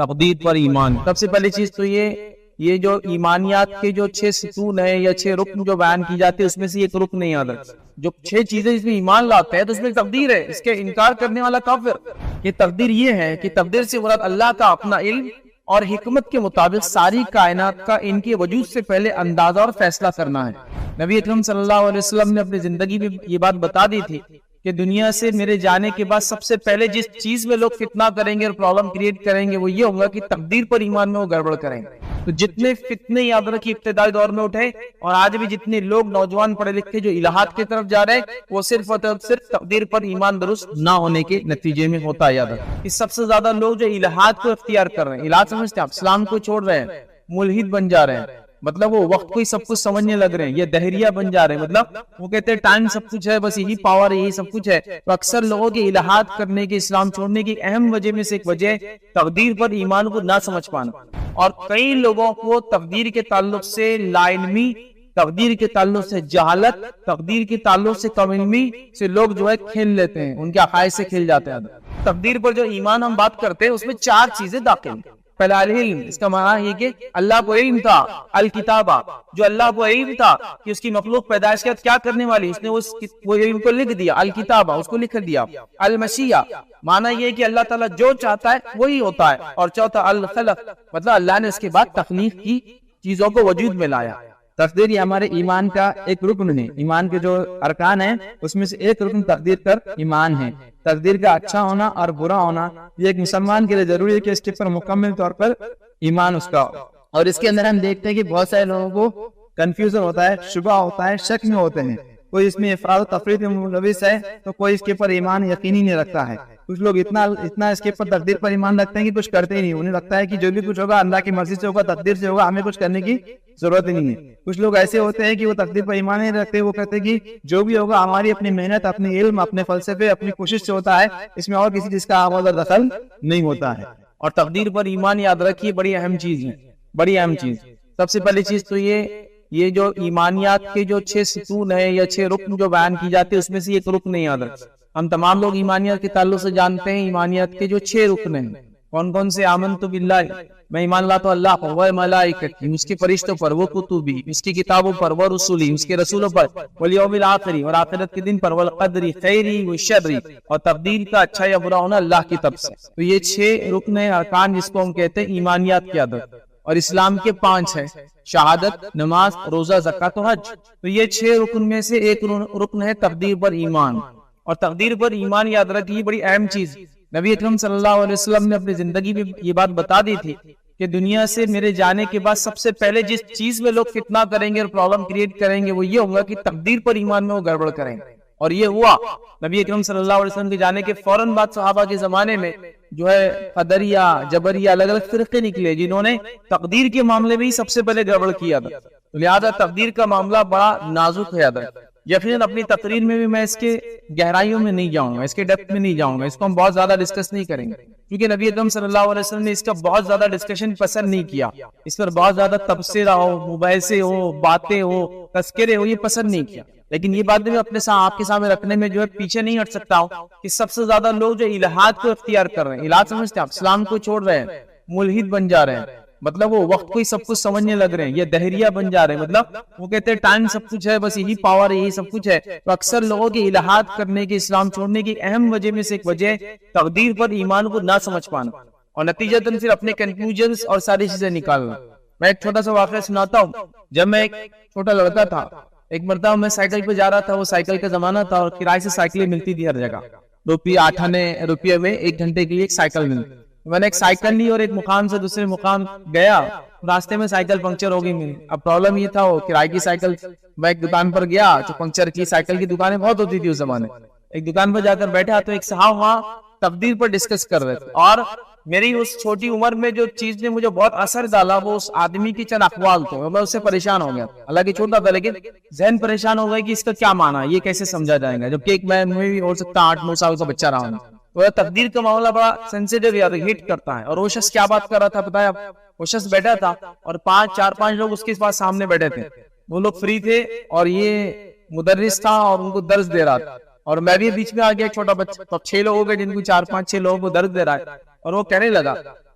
تقدیر پر ایمان. سب سے پہلی چیز تو یہ جو ایمانیات کے جو 6 ستون ہیں یا 6 رکن جو بیان کی جاتی ہے اس میں سے ایک رکن نہیں یاد رکھ. جو 6 چیزیں اس میں ایمان لاتے ہیں تو اس میں تقدیر ہے. اس کے انکار کرنے والا کافر. یہ تقدیر یہ ہے کہ تقدیر سے مراد اللہ کا اپنا علم اور حکمت کے مطابق ساری کائنات کا ان کے وجود سے پہلے اندازہ اور فیصلہ کرنا ہے. نبی اکرم صلی اللہ علیہ وسلم نے اپنی زندگی میں یہ بات بتا دی تھی کہ دنیا سے میرے جانے کے بعد سب سے پہلے جس چیز میں لوگ فتنہ کریں گے اور پرابلم کریٹ کریں گے وہ یہ ہوگا کہ تقدیر پر ایمان میں وہ گڑبڑ کریں گے. تو جتنے فتنے یاد رکھیے ابتدائی دور میں اٹھے اور آج بھی جتنے لوگ نوجوان پڑھے لکھے جو الہات کی طرف جا رہے ہیں وہ صرف اور صرف تقدیر پر ایمان درست نہ ہونے کے نتیجے میں ہوتا ہے. یاد رکھیں سب سے زیادہ لوگ جو الہات کو اختیار کر رہے ہیں, الہات سمجھتے ہیں آپ, اسلام کو چھوڑ رہے ہیں, ملحد بن جا رہے ہیں, مطلب وہ وقت کو ہی سب کچھ سمجھنے لگ رہے ہیں, یہ دہریہ بن جا رہے ہیں, مطلب وہ کہتے ہیں ٹائم سب کچھ ہے, بس یہی پاور ہے, یہی سب کچھ ہے. تو اکثر لوگوں کے الہات کرنے کے, اسلام چھوڑنے کی اہم وجہ میں سے ایک وجہ تقدیر پر ایمان کو نہ سمجھ پانا. اور کئی لوگوں کو تقدیر کے تعلق سے لا علمی, تقدیر کے تعلق سے جہالت, تقدیر کے تعلق سے کم علمی سے لوگ جو ہے کھیل لیتے ہیں, ان کے عقائد سے کھیل جاتے ہیں. تقدیر پر جو ایمان ہم بات کرتے ہیں اس میں 4 چیزیں داخل ہیں. پہلا العلم, اس کا معنی یہ کہ اللہ کو علم تھا. الکتابہ, جو اللہ کو علم تھا کہ اس کی مخلوق پیدائش کے بعد کیا کرنے والی, اس نے وہ علم کو لکھ دیا. الکتابہ, اس کو لکھ دیا. المشیہ, معنی یہ کہ اللہ تعالیٰ جو چاہتا ہے وہی ہوتا ہے. اور چوتھا الخلق, مطلب اللہ نے اس کے بعد تخلیق کی چیزوں کو وجود میں لایا. تقدیر یہ ہمارے ایمان کا ایک رکن ہے. ایمان کے جو ارکان ہیں اس میں سے ایک رکن تقدیر پر ایمان ہے. تقدیر کا اچھا ہونا اور برا ہونا یہ ایک مسلمان کے لیے ضروری ہے کہ اس کے پر مکمل طور پر ایمان اس کا ہو. اور اس کے اندر ہم دیکھتے ہیں کہ بہت سارے لوگوں کو کنفیوژن ہوتا ہے, شبہ ہوتا ہے, شک میں ہوتے ہیں. کوئی اس میں افراد و تفرید میں ملوث ہے تو کوئی اس کے پر ایمان یقینی نہیں رکھتا ہے. کچھ لوگ اتنا اس کے پر تقدیر پر ایمان رکھتے ہیں کہ کچھ کرتے ہی نہیں. انہیں لگتا ہے کہ جو بھی کچھ ہوگا اللہ کی مرضی سے ہوگا, تقدیر سے ہوگا, ہمیں کچھ کرنے کی ضرورت ہی نہیں ہے. کچھ لوگ ایسے ہوتے ہیں کہ وہ تقدیر پر ایمان نہیں رکھتے, وہ کہتے ہیں کہ جو بھی ہوگا ہماری اپنی محنت, اپنی علم, اپنے فلسفے, اپنی کوشش سے ہوتا ہے, اس میں اور کسی چیز کا آواز اور دخل نہیں ہوتا ہے. اور تقدیر پر ایمان یاد رکھیے بڑی اہم چیز ہے, بڑی اہم چیز. سب سے پہلی چیز تو یہ جو ایمانیات کے جو 6 ستون ہیں یا 6 رکن جو بیان کی جاتی ہے اس میں سے ایک رکن نہیں یاد رکھ. ہم تمام لوگ ایمانیات کے تعلق سے جانتے ہیں ایمانیات کے جو 6 رکن ہیں. کون کون سے؟ آمنت باللہ, میں ایمان لاتا ہوں اللہ پر, و ملائکتی, اس کے فرشتوں پر, وہ کتبی, اس کی کتابوں پر, وہ رسولی, اس کے رسولوں پر, والیوم الآخری, اور آخرت کے دن پر, والقدر خیری وشری, اور تقدیر کا اچھا یا برا ہونا اللہ کی طرف سے. تو یہ 6 رکن ہیں, ارکان, جس کو ہم کہتے ہیں ایمانیات کی عادت. اور اسلام کے 5 ہیں, شہادت, نماز, روزہ, زکوٰۃ و حج. تو یہ 6 رکن میں سے ایک رکن ہے تقدیر پر ایمان. اور تقدیر پر ایمان یاد رکھیے بڑی اہم چیز. نبی اکرم صلی اللہ علیہ وسلم نے اپنی زندگی میں یہ بات بتا دی تھی کہ دنیا سے میرے جانے کے بعد سب سے پہلے جس چیز میں لوگ فتنہ کریں گے اور پرابلم کریٹ کریں گے وہ یہ ہوگا کہ تقدیر پر ایمان میں وہ گڑبڑ کریں گے. اور یہ ہوا. نبی اکرم صلی اللہ علیہ وسلم کے جانے کے فوراً بعد صحابہ کے زمانے میں جو ہے قدریہ, جبریہ, الگ الگ فرقے نکلے جنہوں نے تقدیر کے معاملے میں ہی سب سے پہلے گڑبڑ کیا تھا. لہذا تقدیر کا معاملہ بڑا نازک ہے. یقیناً اپنی تقریر میں بھی میں اس کے گہرائیوں میں نہیں جاؤں گا, اس کے ڈیپتھ میں نہیں جاؤں گا, اس کو ہم بہت زیادہ ڈسکس نہیں کریں گے, کیونکہ نبی اکرم صلی اللہ علیہ وسلم نے اس کا بہت زیادہ ڈسکشن پسند نہیں کیا. اس پر بہت زیادہ تبصرہ ہو, مباحثے ہو, باتیں ہو, تذکرے ہو, یہ پسند نہیں کیا. لیکن یہ بات میں اپنے آپ کے سامنے رکھنے میں جو ہے پیچھے نہیں ہٹ سکتا ہوں کہ سب سے زیادہ لوگ جو الہات کو اختیار کر رہے ہیں, الہات سمجھتے ہیں آپ, اسلام کو چھوڑ رہے ہیں, ملحد بن جا رہے ہیں, مطلب وہ وقت کو ہی سب کچھ سمجھنے لگ رہے ہیں, یہ دہریہ بن جا رہے ہیں, مطلب وہ کہتے ہیں ٹائم سب کچھ ہے, بس یہی پاور ہے, یہی سب کچھ ہے. تو اکثر لوگوں کے الہات کرنے کے, اسلام چھوڑنے کی اہم وجہ میں سے ایک وجہ تقدیر پر ایمان کو نہ سمجھ پانا اور نتیجتاً پھر اپنے کنکلوژنز اور ساری چیزیں نکالنا. میں ایک چھوٹا سا واقعہ سناتا ہوں. جب میں ایک چھوٹا لڑکا تھا, ایک مرتبہ میں سائیکل پہ جا رہا تھا, وہ سائیکل کا زمانہ تھا اور کرائے سے سائیکلیں ملتی تھی ہر جگہ, روپیے میں 1 گھنٹے کے لیے ایک سائیکل ملتی. میں نے ایک سائیکل لی اور ایک مقام سے دوسرے مقام گیا, راستے میں سائیکل پنکچر ہو گئی میری. اب پرابلم یہ تھا, وہ کرائے کی سائیکل. میں ایک دکان پر گیا جو پنکچر کی سائیکل کی دکانیں بہت ہوتی تھی اس زمانے. ایک دکان پر جا کر بیٹھا تو ایک صاحب وہاں تقدیر پر ڈسکس کر رہے تھے, اور میری اس چھوٹی عمر میں جو چیز نے مجھے بہت اثر ڈالا وہ اس آدمی کی چند اقوال تھے. میں اس سے پریشان ہو گیا, حالانکہ چھوٹا تھا لیکن ذہن پریشان ہو گیا کہ اس کا کیا معنی, یہ کیسے سمجھا جائے گا, جبکہ ایک میں بھی ہو سکتا 8-9 سال کا بچہ رہا ہوں. تو تقدیر کا معاملہ بڑا سینسیٹیو یا ہٹ کرتا ہے. اور وہ شخص کیا بات کر رہا تھا بتایا, وہ شخص بیٹھا تھا اور 4-5 لوگ اس کے پاس سامنے بیٹھے تھے. وہ لوگ فری تھے اور یہ مدرس تھا اور ان کو درس دے رہا تھا, اور میں بھی بیچ میں آ گیا, چھوٹا بچہ. تو 6 لوگ ہو گئے جن کو 4-5-6 لوگوں کو درس دے رہا ہے. اور وہ کہنے لگا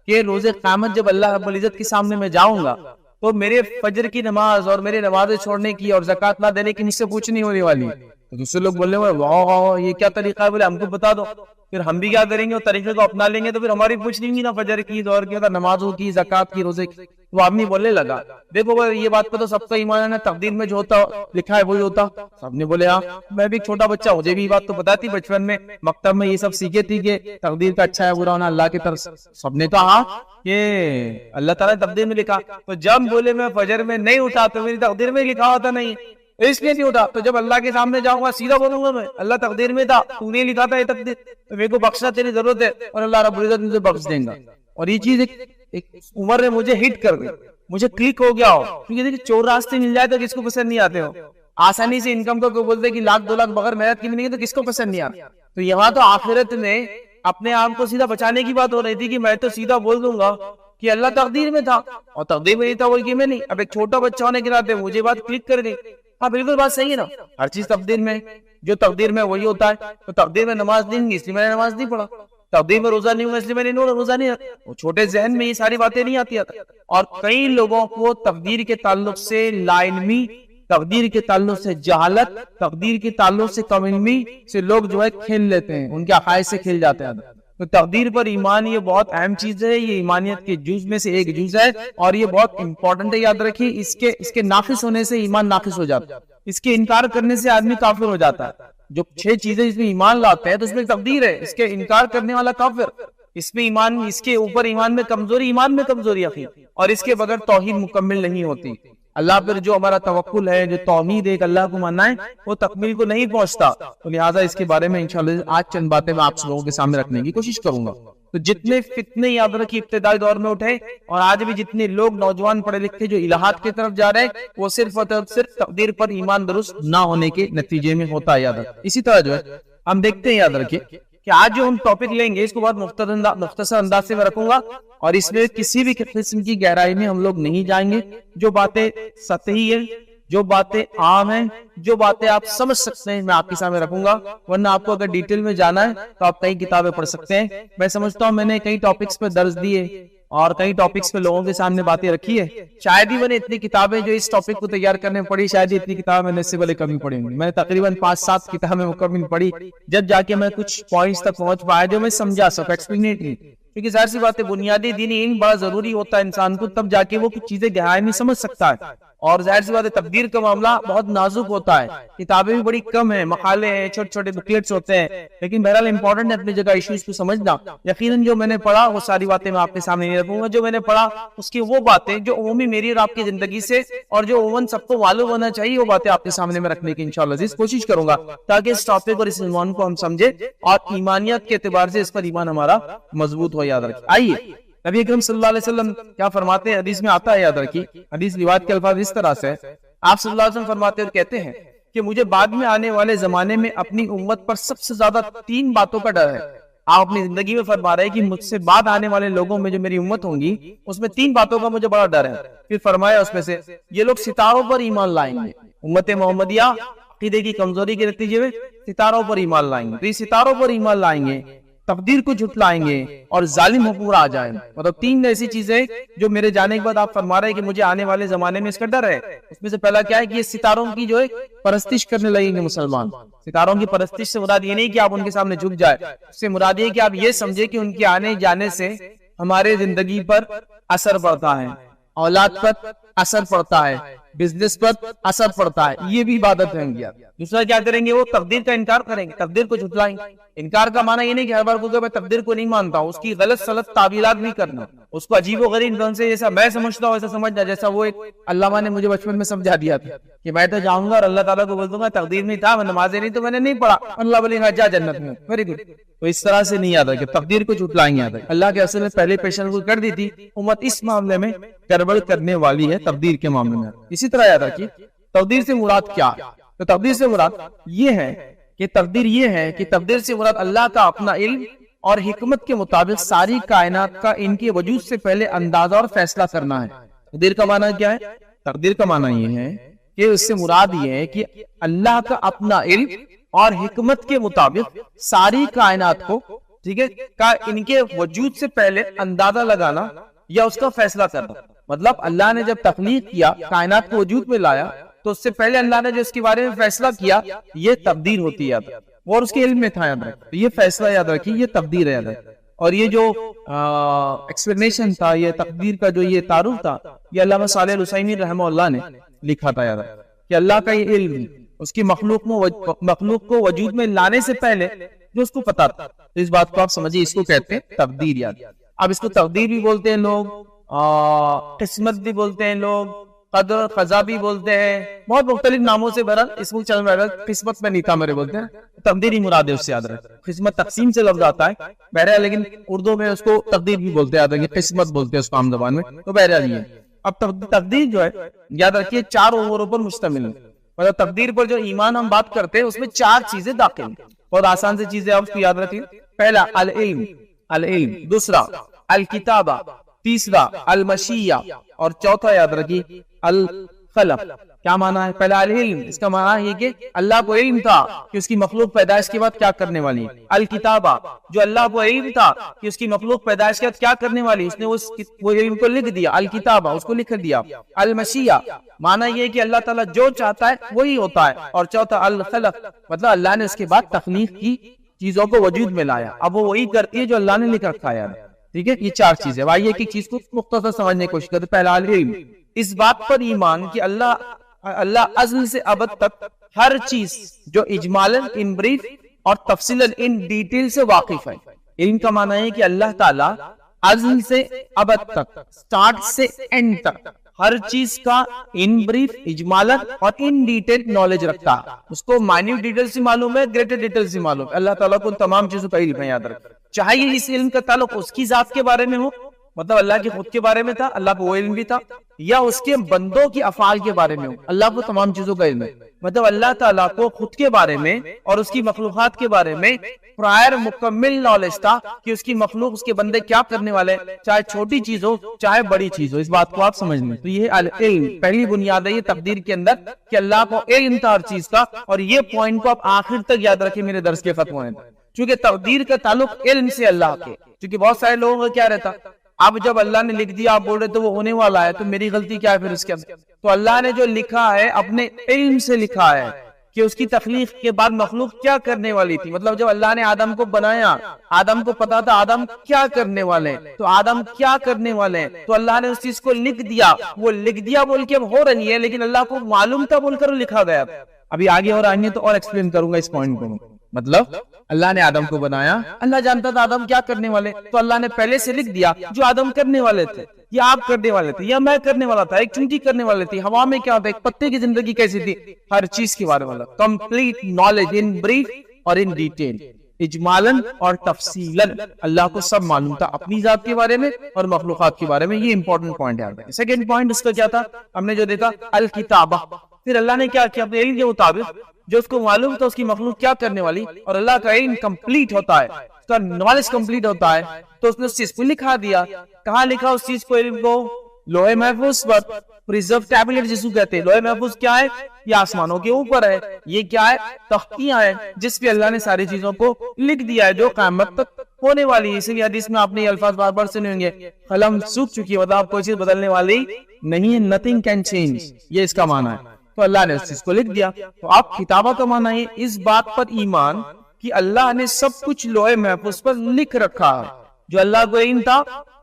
کہ روز قیامت جب اللہ رب العزت کے سامنے میں جاؤں گا تو میرے فجر کی نماز اور میرے نمازیں چھوڑنے کی اور زکوٰۃ نہ دینے کی مجھ سے پوچھ نہیں ہونے والی. تو دوسرے لوگ بولنے والے واہ یہ کیا طریقہ ہے, بولے ہم کو بتا دو, پھر ہم بھی کیا کریں گے, اور طریقے کو اپنا لیں گے تو پھر ہماری پوچھ نہیں ہوگی نا فجر کی, دور کی, نمازوں کی, زکوٰۃ کی, روزے کی. تو آدمی بولنے لگا دیکھو یہ بات پہ تو سب کا ایمان ہے, تقدیر میں جو ہوتا لکھا ہے وہی ہوتا. سب نے بولے ہاں, میں بھی ایک چھوٹا بچہ, مجھے بھی یہ بات تو پتا تھی, بچپن میں مکتب میں یہ سب سیکھے تھی کہ تقدیر کا اچھا ہے برا ہونا اللہ کی طرف. سب نے تو ہاں یہ اللہ تعالیٰ نے تقدیر میں لکھا. تو جب بولے میں فجر میں نہیں اٹھا تو میری تقدیر میں لکھا ہوتا نہیں, اس لیے نہیں اٹھا. تو جب اللہ کے سامنے جاؤں گا سیدھا بولوں گا میں اللہ تقدیر میں تھا, تو نے لکھا تھا یہ تقدیر, تو میرے کو بخشنا تیری ضرورت ہے, اور اللہ رب العزت مجھے بخش دیں گا. اور یہ چیز ایک عمر میں مجھے ہٹ کر گئی, مجھے کلک ہو گیا ہو, کیونکہ دیکھیں چور راستے مل جائے تو کس کو پسند نہیں آتے ہو, آسانی سے انکم کو بولتے کہ 1,00,000-2,00,000 بغیر محنت کی ملیں گے تو کس کو پسند نہیں آتا. تو یہاں تو آخرت میں اپنے آپ کو سیدھا بچانے کی بات ہو رہی تھی کہ میں تو سیدھا بول دوں گا کہ اللہ تقدیر میں تھا, اور تقدیر میں نہیں تھا بول کے میں نہیں. اب ایک چھوٹا بچہ ہونے کے ناطے مجھے بات کلک کر گئی. ہاں بالکل بات صحیح ہے نا, ہر چیز تقدیر میں, جو تقدیر میں وہی ہوتا ہے. تو تقدیر میں نماز نہیں ہوگی اس لیے میں نے نماز نہیں پڑھا, تقدیر میں روزہ نہیں ہوگا اس لیے میں نے روزہ نہیں رکھا. وہ چھوٹے ذہن میں یہ ساری باتیں نہیں آتی. اور کئی لوگوں کو تقدیر کے تعلق سے لا علمی, تقدیر کے تعلق سے جہالت, تقدیر کے تعلق سے کم علمی سے لوگ جو ہے کھیل لیتے ہیں, ان کے عقائد سے کھیل جاتے ہیں. تو تقدیر پر ایمان یہ بہت اہم چیز ہے, یہ ایمانیت کے جز میں سے ایک جز ہے, اور یہ بہت امپورٹنٹ ہے. یاد رکھیے اس کے ناقص ہونے سے ایمان ناقص ہو جاتا ہے, اس کے انکار کرنے سے آدمی کافر ہو جاتا ہے. جو 6 چیزیں اس میں ایمان لاتے ہیں تو اس میں تقدیر ہے, اس کے انکار کرنے والا کافر, اس میں ایمان, اس کے اوپر ایمان میں کمزوری اخیر, اور اس کے بغیر توحید مکمل نہیں ہوتی. اللہ پر جو ہمارا توکل ہے, جو توحید ایک اللہ کو ماننا ہے, وہ تکمیل کو نہیں پہنچتا. تو لہٰذا اس کے بارے میں انشاءاللہ آج چند باتیں میں آپ لوگوں کے سامنے رکھنے کی کوشش کروں گا. تو جتنے فتنے یاد رکھیے ابتدائی دور میں اٹھے, اور آج بھی جتنے لوگ نوجوان پڑھے لکھے جو الہات کی طرف جا رہے ہیں, وہ صرف اور صرف تقدیر پر ایمان درست نہ ہونے کے نتیجے میں ہوتا ہے. یاد رکھیں. اسی طرح جو ہے ہم دیکھتے ہیں, یاد رکھیے کہ آج جو ہم ٹاپک لیں گے اس کو بہت مختصر انداز سے میں رکھوں گا, اور اس میں کسی بھی قسم کی گہرائی میں ہم لوگ نہیں جائیں گے. جو باتیں سطحی ہیں, جو باتیں عام ہیں, جو باتیں آپ سمجھ سکتے ہیں, میں آپ کے سامنے رکھوں گا. ورنہ آپ کو اگر ڈیٹیل میں جانا ہے تو آپ کئی کتابیں پڑھ سکتے ہیں. میں سمجھتا ہوں میں نے کئی ٹاپکس پہ درس دیے اور کئی ٹاپکس پہ لوگوں کے سامنے باتیں رکھی ہے. شاید ہی میں نے اتنی کتابیں جو اس ٹاپک کو تیار کرنے میں پڑھی, شاید ہی اتنی کتابیں میں نے اس سے پہلے کبھی پڑھی ہوں. میں نے تقریباً 5-7 کتابیں مکمل پڑھی, جب جا کے میں کچھ پوائنٹس تک پہنچ پایا جو میں سمجھا سکا ایکسپلینیٹلی. کیونکہ ظاہر سی بات ہے بنیادی دینی علم بڑا ضروری ہوتا ہے انسان کو, تب جا کے وہ کچھ چیزیں گہرائی میں سمجھ سکتا ہے. اور ظاہر سی بات ہے تقدیر کا معاملہ بہت نازک ہوتا ہے, کتابیں بھی بڑی کم ہیں, مقالے ہیں, چھوٹے چھوٹے بکلیٹس ہوتے ہیں, لیکن بہرحال امپورٹنٹ ہے اپنی جگہ ایشوز کو سمجھنا. یقیناً جو میں نے پڑھا وہ ساری باتیں میں آپ کے سامنے نہیں رکھوں گا. جو میں نے پڑھا اس کی وہ باتیں جو عمومی میری اور آپ کی زندگی سے, اور جو عموماً سب کو معلوم ہونا چاہیے, وہ باتیں آپ کے سامنے میں رکھنے کی انشاءاللہ عزیز کوشش کروں گا, تاکہ اس ٹاپک اور اس عنوان کو ہم سمجھیں اور ایمانیت کے اعتبار سے اس پر ایمان ہمارا مضبوط ہو. یاد رکھیں. آئیے نبی اکرم صلی اللہ علیہ وسلم کیا فرماتے ہیں, حدیث میں آتا ہے, یاد رکھیے حدیث روایت کے الفاظ اس طرح سے, آپ صلی اللہ علیہ وسلم فرماتے ہیں اور کہتے ہیں کہ مجھے بعد میں آنے والے زمانے میں اپنی امت پر سب سے زیادہ 3 باتوں کا ڈر ہے. آپ اپنی زندگی میں فرما رہے ہیں کہ مجھ سے بعد آنے والے لوگوں میں جو میری امت ہوں گی اس میں 3 باتوں کا مجھے بڑا ڈر ہے. پھر فرمایا اس میں سے یہ لوگ ستاروں پر ایمان لائیں گے. امت محمدیہ عقیدے کی کمزوری کے نتیجے میں ستاروں پر ایمان لائیں گے. تو یہ ستاروں پر ایمان لائیں گے, تقدیر کو جھٹلائیں گے, اور ظالم حکمر آ جائیں. مطلب 3 ایسی چیزیں جو میرے جانے کے بعد آپ فرما رہے ہیں کہ مجھے آنے والے زمانے میں اس کا ڈر ہے. اس میں سے پہلا کیا ہے کہ یہ ستاروں کی جو ہے پرستش کرنے لگیں گے مسلمان. ستاروں کی پرستش سے مراد یہ نہیں کہ آپ ان کے سامنے جھک جائے, اس سے مراد یہ کہ آپ یہ سمجھے کہ ان کے آنے جانے سے ہمارے زندگی پر اثر پڑتا ہے, اولاد پر اثر پڑتا ہے, بزنس پر اثر پڑتا ہے. یہ بھی عبادت ہے. دوسرا کیا کریں گے, وہ تقدیر کا انکار کریں گے, تقدیر کو جھٹلائیں گے. انکار کا معنی یہ نہیں کہ ہر بار کو کہ میں تقدیر کو نہیں مانتا ہوں, اس کی غلط سلط تعبیرات نہیں کرنا, اس کو عجیب و غریب ڈھنگ سے جیسا میں سمجھتا ہوں ویسا سمجھنا. جیسا وہ ایک علامہ نے مجھے بچپن میں سمجھا دیا تھا کہ میں تو جاؤں گا اور اللہ تعالیٰ کو بول دوں گا تقدیر نہیں تھا, میں نمازیں نہیں تو میں نے نہیں پڑھا, اللہ بولے گا جا جنت میں, ویری گڈ. تو اس طرح سے نہیں یاد ہے کہ تقدیر کو جھٹلائیں گے. اللہ کے اصل میں پہلے پیشن گوئی کر دی تھی, امت اس معاملے میں گڑبڑ کرنے والی ہے تقدیر کے معاملے میں. اسی طرح یاد رکھیے تقدیر سے مراد کیا ہے. تو تقدیر سے مراد یہ ہے کہ تقدیر سے مراد اللہ کا اپنا علم اور حکمت کے مطابق ساری کائنات کا ان کے وجود سے پہلے اندازہ اور فیصلہ کرنا ہے. تقدیر کا معنی کیا ہے؟ تقدیر کا معنی یہ ہے کہ اس سے مراد یہ ہے کہ اللہ کا اپنا علم اور حکمت کے مطابق ساری کائنات کو ٹھیک ہے، ان کے وجود سے پہلے اندازہ لگانا یا اس کا فیصلہ کرنا. مطلب اللہ نے جب تخلیق کیا، کائنات کو وجود میں لایا، تو اس سے پہلے اللہ نے جو اس کے بارے میں فیصلہ کیا، یہ تقدیر ہوتی ہے، اور اس کے علم میں تھا. یاد رکھیں یہ فیصلہ، یاد رکھیں یہ تقدیر ہے. یاد رکھیں. اور یہ جو ایکسپلینیشن تھا، یہ تقدیر کا جو یہ تعارف تھا، یہ علامہ صالح العثیمین رحمہ اللہ نے لکھا تھا. یاد رکھیں کہ اللہ کا یہ علم اس کی مخلوق کو وجود میں لانے سے پہلے جو اس کو پتا تھا. تو اس بات کو آپ سمجھیے، اس کو کہتے ہیں تقدیر. یاد اب اس کو تقدیر بھی بولتے ہیں لوگ، قسمت بھی بولتے ہیں لوگ، قدر قضا بھی بولتے ہیں، بہت مختلف ناموں سے. بہرحال اس کو چل رہا ہے، قسمت میں نہیں تھا میرے بولتے ہیں، تقدیر ہی مراد ہے اس سے. یاد رکھیں قسمت تقسیم سے لفظ آتا ہے بہرحال، لیکن اردو میں اس کو تقدیر بھی بولتے ہیں. یاد رکھیں قسمت بولتے ہیں اس کو عام زبان میں. تو بہرحال یہ اب تقدیر جو ہے، یاد رکھیے 4 اموروں پر مشتمل ہے. مطلب تقدیر پر جو ایمان ہم بات کرتے ہیں، اس میں 4 چیزیں داخل ہیں. بہت آسان سے چیزیں آپ اس کو یاد رکھیں. پہلا العلم، دوسرا الکتابہ، تیسرا المشیہ، اور چوتھا یاد رکھیے الخلق. کیا معنی ہے؟ پہلا العلم، اس کا معنی ہے کہ اللہ کو علم تھا کہ اس کی مخلوق پیدائش کے بعد کیا کرنے والی ہے. الکتابہ، جو اللہ کو علم تھا کہ اس کی مخلوق پیدائش کے بعد کیا کرنے والی، اس نے وہ علم کو لکھ دیا. الکتابہ، اس کو لکھ دیا. المشیہ، معنی یہ کہ اللہ تعالیٰ جو چاہتا ہے وہی ہوتا ہے. اور چوتھا الخلق، مطلب اللہ نے اس کے بعد تخلیق کی، چیزوں کو وجود میں لایا. اب وہ وہی کرتی ہے جو اللہ نے لکھ رکھا ہے. ٹھیک ہے، یہ 4 چیزیں. آئیے ایک چیز کو مختصر سمجھنے کی کوشش کرتے. پہلا العلم، اس بات پر ایمان کہ اللہ ازل سے ابد تک ہر چیز جو اجمالاً ان بریف اور تفصیلاً ان ڈیٹیل سے واقف ہے. علم کا معنی ہے کہ اللہ تعالیٰ ازل سے ابد تک، سٹارٹ سے اینڈ تک ہر چیز کا ان بریف، اجمالاً اور ان ڈیٹیل نالج رکھتا ہے. اس کو مائنیوٹ ڈیٹیل سے معلوم ہے، گریٹر ڈیٹیل سے معلوم ہے. اللہ تعالیٰ کو ان تمام چیزوں کا علم ہے. یاد رکھیں، چاہے یہ اس علم کا تعلق اس کی ذات کے بارے میں ہو، مطلب اللہ کی خود کے بارے میں تھا، اللہ کو وہ علم بھی تھا، یا اس کے بندوں کی افعال کے بارے میں ہو، اللہ کو تمام چیزوں کا علم ہے. مطلب اللہ تعالیٰ کو خود کے بارے میں اور اس کی مخلوقات کے بارے میں پرائر مکمل نالج تھا کہ اس کی مخلوق، اس کے بندے کیا کرنے والے، چاہے چھوٹی چیز ہو چاہے بڑی چیز ہو. اس بات کو آپ سمجھ لیں. تو یہ العلم پہلی بنیاد ہے یہ تقدیر کے اندر کہ اللہ کو علم تھا ہر چیز کا. اور یہ پوائنٹ کو آپ آخر تک یاد رکھیں میرے درس کے ختم ہونے تک، چونکہ تقدیر کا تعلق علم سے اللہ کے. چونکہ بہت سارے لوگوں کا کیا رہتا، اب جب اللہ نے لکھ دیا، آپ بول رہے تو وہ ہونے والا ہے، تو میری غلطی کیا ہے پھر اس کے اندر؟ تو اللہ نے جو لکھا ہے اپنے علم سے لکھا ہے کہ اس کی تخلیق کے بعد مخلوق کیا کرنے والی تھی. مطلب جب اللہ نے آدم کو بنایا، آدم کو پتا تھا آدم کیا کرنے والے ہیں، تو آدم کیا کرنے والے ہیں، تو اللہ نے اس چیز کو لکھ دیا. وہ لکھ دیا بول کے اب ہو رہی ہے، لیکن اللہ کو معلوم تھا بول کر لکھا گیا. ابھی آگے اور آئیں گے تو اور ایکسپلین کروں گا اس پوائنٹ کو. مطلب اللہ نے آدم کو بنایا، اللہ جانتا تھا آدم کیا کرنے والے، تو اللہ نے پہلے سے لکھ دیا جو آدم کرنے والے تھے، یا آپ کرنے والے تھے، یا میں کرنے والا تھا، ایک چونٹی کرنے والے تھی، ہوا میں کیا ہوتا ہے، ایک پتے کی زندگی کیسی تھی، ہر چیز کے بارے میں کمپلیٹ نالج ان بریف اور ان ڈیٹیل، اجمالاً اور تفصیلاً اللہ کو سب معلوم تھا اپنی ذات کے بارے میں اور مخلوقات کے بارے میں. یہ امپورٹنٹ پوائنٹ ہے. سیکنڈ پوائنٹ اس کا کیا تھا، ہم نے جو دیکھا الکتابہ. پھر اللہ نے کیا کیا، اپنے علم کے مطابق جو اس کو معلوم تھا اس کی مخلوق کیا کرنے والی، اور اللہ کا علم کمپلیٹ ہوتا ہے، اس کا نالج کمپلیٹ ہوتا ہے، تو اس نے اس چیز کو لکھا دیا. کہاں لکھا اس چیز کو، علم کو لوح محفوظ پر، پریزرو ٹیبلٹ جس کو کہتے ہیں. لوح محفوظ کیا ہے، یہ آسمانوں کے اوپر ہے. یہ کیا ہے، تختیاں ہیں جس پہ اللہ نے ساری چیزوں کو لکھ دیا ہے جو قیامت تک ہونے والی ہے. اسی لیے حدیث میں آپ نے یہ الفاظ بار بار سنے ہوں گے، قلم سوکھ چکی ہے، مطلب کوئی چیز بدلنے والی نہیں ہے. nothing can change، یہ اس کا معنی ہے. تو اللہ نے اس چیز کو لکھ دیا. تو آپ کتابہ کا معنی ہے اس بات پر ایمان کہ اللہ نے سب کچھ لوح محفوظ پر لکھ رکھا ہے، جو اللہ کو علم تھا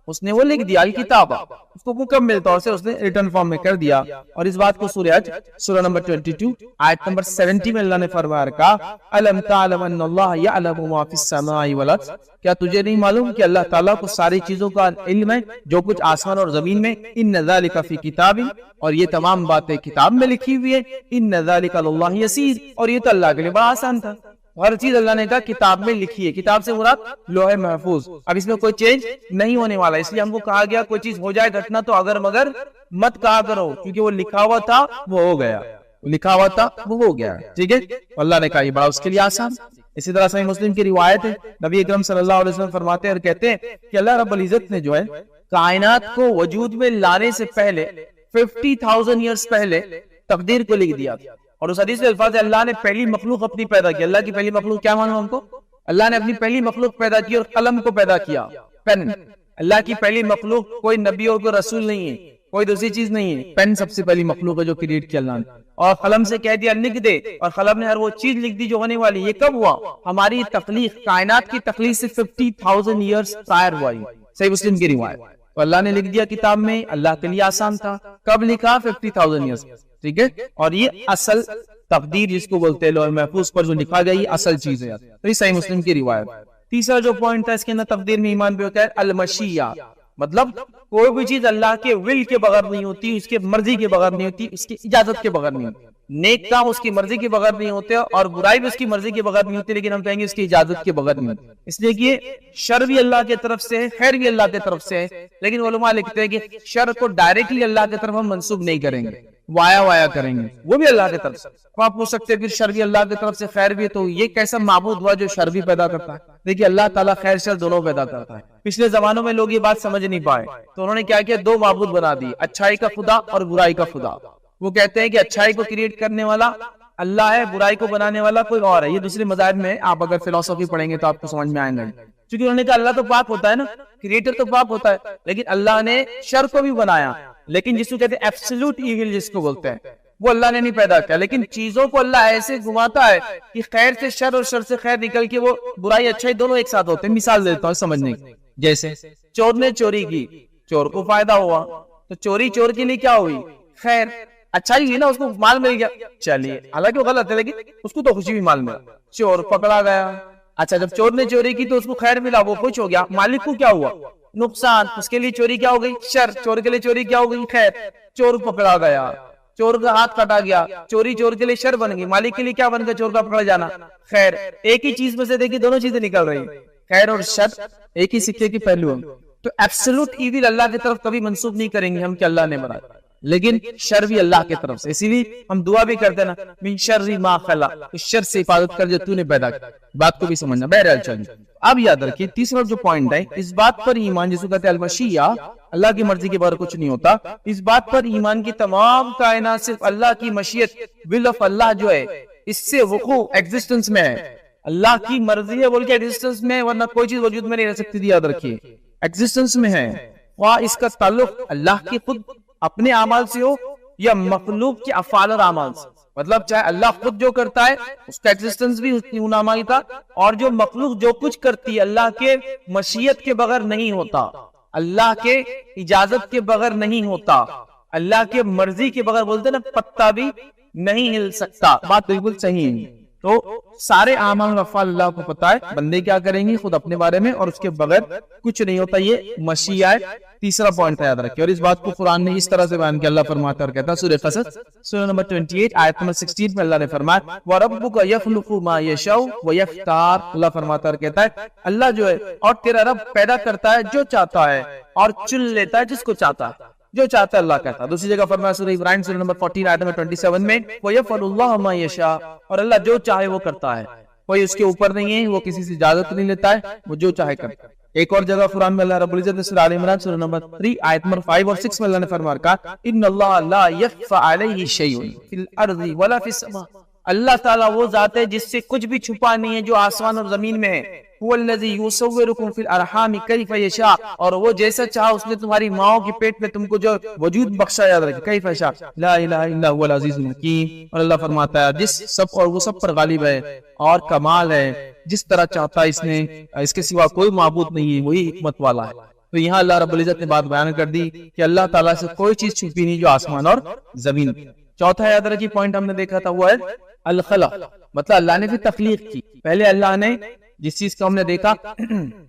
اس نے وہ لکھ دیا. الکتابہ اس کو مکمل طور سے اس نے ریٹن فارم میں کر دیا. اور اس بات کو سورہ حج سورہ نمبر 22 آیت نمبر 70 میں اللہ نے فرمایا رکھا، الم تعلم ان اللہ یعلم ما فی السماء والارض، کیا تجھے نہیں معلوم کہ اللہ تعالیٰ کو ساری چیزوں کا علم ہے جو کچھ آسمان اور زمین میں. ان ذالک فی کتاب، اور یہ تمام باتیں کتاب میں لکھی ہوئی ہے. ان ذالک للہ یسیر، اور یہ تو اللہ کے لیے بڑا آسان تھا. ہر چیز اللہ نے کہا کتاب میں لکھی ہے. کتاب سے مراد لوح محفوظ. اب اس میں کوئی چینج نہیں ہونے والا، اس لیے ہم کو کہا گیا کوئی چیز ہو جائے گھٹنا تو اگر مگر مت کہا کرو، کیونکہ وہ لکھا ہوا تھا وہ ہو گیا، لکھا ہوا تھا وہ ہو گیا. ٹھیک ہے، اللہ نے کہا یہ بڑا اس کے لیے آسان. اسی طرح صحیح مسلم کی روایت ہے، نبی اکرم صلی اللہ علیہ وسلم فرماتے ہیں اور کہتے ہیں کہ اللہ رب العزت نے جو ہے کائنات کو وجود میں لانے سے پہلے 50,000 ایئرز پہلے تقدیر کو لکھ دیا. اور اس حدیث میں الفاظ ہے اللہ نے پہلی مخلوق اپنی پیدا کی. اللہ کی پہلی مخلوق کیا مانو ہم کو، اللہ نے اپنی پہلی مخلوق پیدا کی اور قلم کو پیدا کیا، پین۔ اللہ کی پہلی مخلوق کوئی نبی اور کوئی رسول نہیں ہے، کوئی دوسری چیز نہیں ہے، پین سب سے پہلی مخلوق ہے جو کریٹ کیا اللہ نے، اور قلم سے کہہ دیا لکھ دے، اور قلم نے ہر وہ چیز لکھ دی جو ہونے والی۔ یہ کب ہوا؟ ہماری تخلیق، کائنات کی تخلیق سے 50,000 ایئرز پرائر ہوا۔ صحیح مسلم کی روایت۔ تو اللہ نے لکھ دیا کتاب میں، اللہ کے لیے آسان تھا۔ کب لکھا؟ 50,000 ایئرز، ٹھیک ہے۔ اور یہ اصل تقدیر جس کو بولتے ہیں، لوح محفوظ پر جو لکھا گیا، یہ اصل چیز ہے۔ تو یہ صحیح مسلم کی روایت۔ تیسرا جو پوائنٹ تھا اس کے اندر تقدیر میں ایمان بھی ہوتا ہے المشیہ، مطلب کوئی بھی چیز اللہ کے ول کے بغیر نہیں ہوتی، اس کے مرضی کے بغیر نہیں ہوتی، اس کی اجازت کے بغیر نہیں ہوتی۔ نیک کام اس کی مرضی کے بغیر نہیں ہوتے اور برائی بھی اس کی مرضی کے بغیر نہیں ہوتی، لیکن ہم کہیں گے اس کی اجازت کے بغیر نہیں ہوتی، اس لیے کہ شر بھی اللہ کی طرف سے ہے، خیر بھی اللہ کی طرف سے ہے، لیکن علماء لکھتے ہیں کہ شر کو ڈائریکٹلی اللہ کی طرف ہم منسوب نہیں کریں گے، وایا کریں گے، وہ بھی اللہ کی طرف سے۔ آپ پوچھ سکتے ہیں پھر شر بھی اللہ کی طرف سے خیر بھی، تو یہ کیسا معبود ہوا جو شر بھی پیدا کرتا ہے؟ دیکھیے اللہ تعالیٰ خیر شر دونوں پیدا کرتا ہے۔ پچھلے زمانوں میں لوگ یہ بات سمجھ نہیں پائے، تو انہوں نے کیا کیا؟ دو معبود بنا دی، اچھائی کا خدا اور برائی کا خدا۔ وہ کہتے ہیں کہ اچھائی کو کریٹ کرنے والا اللہ ہے، برائی کو بنانے والا کوئی اور ہے۔ یہ دوسرے مذاہب میں آپ اگر فلسفی پڑھیں گے تو آپ کو سمجھ میں آئیں گے، کیونکہ انہوں نے کہا اللہ تو پاک ہوتا ہے نا، کریٹر تو پاک ہوتا ہے، لیکن اللہ نے شر کو بھی بنایا، لیکن جس کو کہتے ہیں ایبسولوٹ ایول جس کو بولتے ہیں، وہ اللہ نے نہیں پیدا کیا، لیکن چیزوں کو اللہ ایسے گھماتا ہے کہ خیر سے شر اور شر سے خیر نکل کے وہ برائی اچھائی دونوں ایک ساتھ ہوتے ہیں۔ مثال دیتا ہوں سمجھنے کی، جیسے چور نے چوری کی، چور کو فائدہ ہوا، تو چوری چور کے لیے کیا ہوئی؟ خیر، اچھائی ہوئی نا، اس کو مال مل گیا، چلیے حالانکہ وہ غلط ہے لیکن اس کو تو خوشی بھی مال ملا، چور پکڑا گیا۔ اچھا جب چور نے چوری کی تو اس کو خیر ملا، وہ خوش ہو گیا، مالک کو کیا ہوا؟ نقصان، اس کے لیے چوری کیا ہو گئی؟ شر، چور کے لیے چوری کیا ہو گئی؟ خیر۔ چور پکڑا گیا، چور کا ہاتھ کٹا گیا، چوری چور کے لیے شر بن گئی، مالک کے لیے کیا بن گیا؟ چور کا پکڑا جانا، خیر۔ ایک ہی چیز میں سے دیکھیے دونوں چیزیں نکل رہی، خیر اور شر ایک ہی سکے کی پہلو ہیں۔ تو ایبسولوٹ ایول اللہ کی طرف کبھی منسوب نہیں کریں گے ہم کہ اللہ نے بنایا، لیکن شر بھی اللہ کی طرف سے، اسی لیے ہم دعا بھی کرتے ہیں نا، من شر ما خلق، اس شر سے حفاظت کر جو تو نے پیدا کیا، بات کو بھی سمجھنا۔ بہرحال چلیے اب یاد رکھیے تیسرا جو پوائنٹ ہے، اس بات پر ایمان جس کو کہتے ہیں المشیہ، اللہ کی مرضی کے بغیر کچھ نہیں ہوتا، اس بات پر ایمان کی تمام کائنات صرف اللہ کی مشیت، ول آف اللہ جو ہے اس سے وقوع ایگزسٹنس میں ہے، اللہ کی مرضی ہے بول کے ایگزسٹنس میں، ورنہ کوئی چیز وجود میں نہیں رہ سکتی، یاد رکھیے ایگزسٹنس میں ہے، خواہ اس کا تعلق اللہ کی خود اپنے اعمال سے ہو یا مخلوق کے افعال اور اعمال سے، مطلب چاہے اللہ خود جو کرتا ہے اس کا ایگزسٹنس بھی ان اعمال کا، اور جو مخلوق جو کچھ کرتی ہے اللہ کے مشیت کے بغیر نہیں ہوتا، اللہ کے اجازت کے بغیر نہیں ہوتا، اللہ کے مرضی کے بغیر بولتے نا پتا بھی نہیں ہل سکتا، بات بالکل صحیح ہے۔ تو سارے اعمال اور افعال اللہ کو پتا ہے، بندے کیا کریں گے خود اپنے بارے میں، اور اس کے بغیر کچھ نہیں ہوتا، یہ مشیہ ہے۔ تیسرا پوائنٹ یاد رکھیں، اور اس بات کو قرآن نے اس طرح سے بیان کیا، اللہ فرماتا اور کہتا ہے سورہ قصص سورہ نمبر 28 آیت نمبر 16 میں اللہ نے فرمایا وَرَبُّكَ يَخْلُقُ مَا يَشَاءُ وَيَخْتَارُ، اللہ فرماتا اور کہتا ہے اللہ جو ہے اور تیرا رب پیدا کرتا ہے جو چاہتا ہے اور چن لیتا ہے جس کو چاہتا ہے، جو چاہتا ہے اللہ کہتا ہے۔ دوسری جگہ فرمایا سورہ ابراہیم سورہ نمبر 14 آیت نمبر 27 میں وَيَفْعَلُ اللَّهُ مَا يَشَاءُ، اور اللہ جو چاہے وہ کرتا ہے، کوئی اس کے اوپر نہیں ہے، وہ کسی سے اجازت نہیں لیتا ہے، وہ جو چاہے کرتا ہے۔ ایک اور جگہ قرآن میں اللہ رب العزت نے سورہ آل عمران سورہ نمبر 3 آیت نمبر 5 اور 6 میں اللہ نے فرمایا ان اللہ لا یخفى علیہ شیء فی الارض ولا فی السماء، اللہ تعالیٰ وہ ذات ہے جس سے کچھ بھی چھپا نہیں ہے جو آسمان اور زمین میں ہے، هو الذی یصورکم فی الارحام کیف یشاء، اور وہ جیسا چاہا اس نے تمہاری ماؤں کے پیٹ میں تم کو جو وجود بخشا، یاد رکھیں کیف یشاء لا الہ الا هو العزیز الحکیم، اور اللہ فرماتا ہے جس سب اور وہ سب پر غالب ہے اور کمال ہے، جس طرح چاہتا ہے اس نے، اس کے سوا کوئی معبود نہیں ہے، وہی حکمت والا ہے۔ تو یہاں اللہ رب العزت نے بات بیان کر دی کہ اللہ تعالیٰ سے کوئی چیز چھپی نہیں جو آسمان اور زمین۔ چوتھا یاد رکھیے پوائنٹ ہم نے دیکھا تھا وہ ہے الخلق، مطلب اللہ نے پھر تخلیق کی، پہلے اللہ نے جس چیز کو ہم نے دیکھا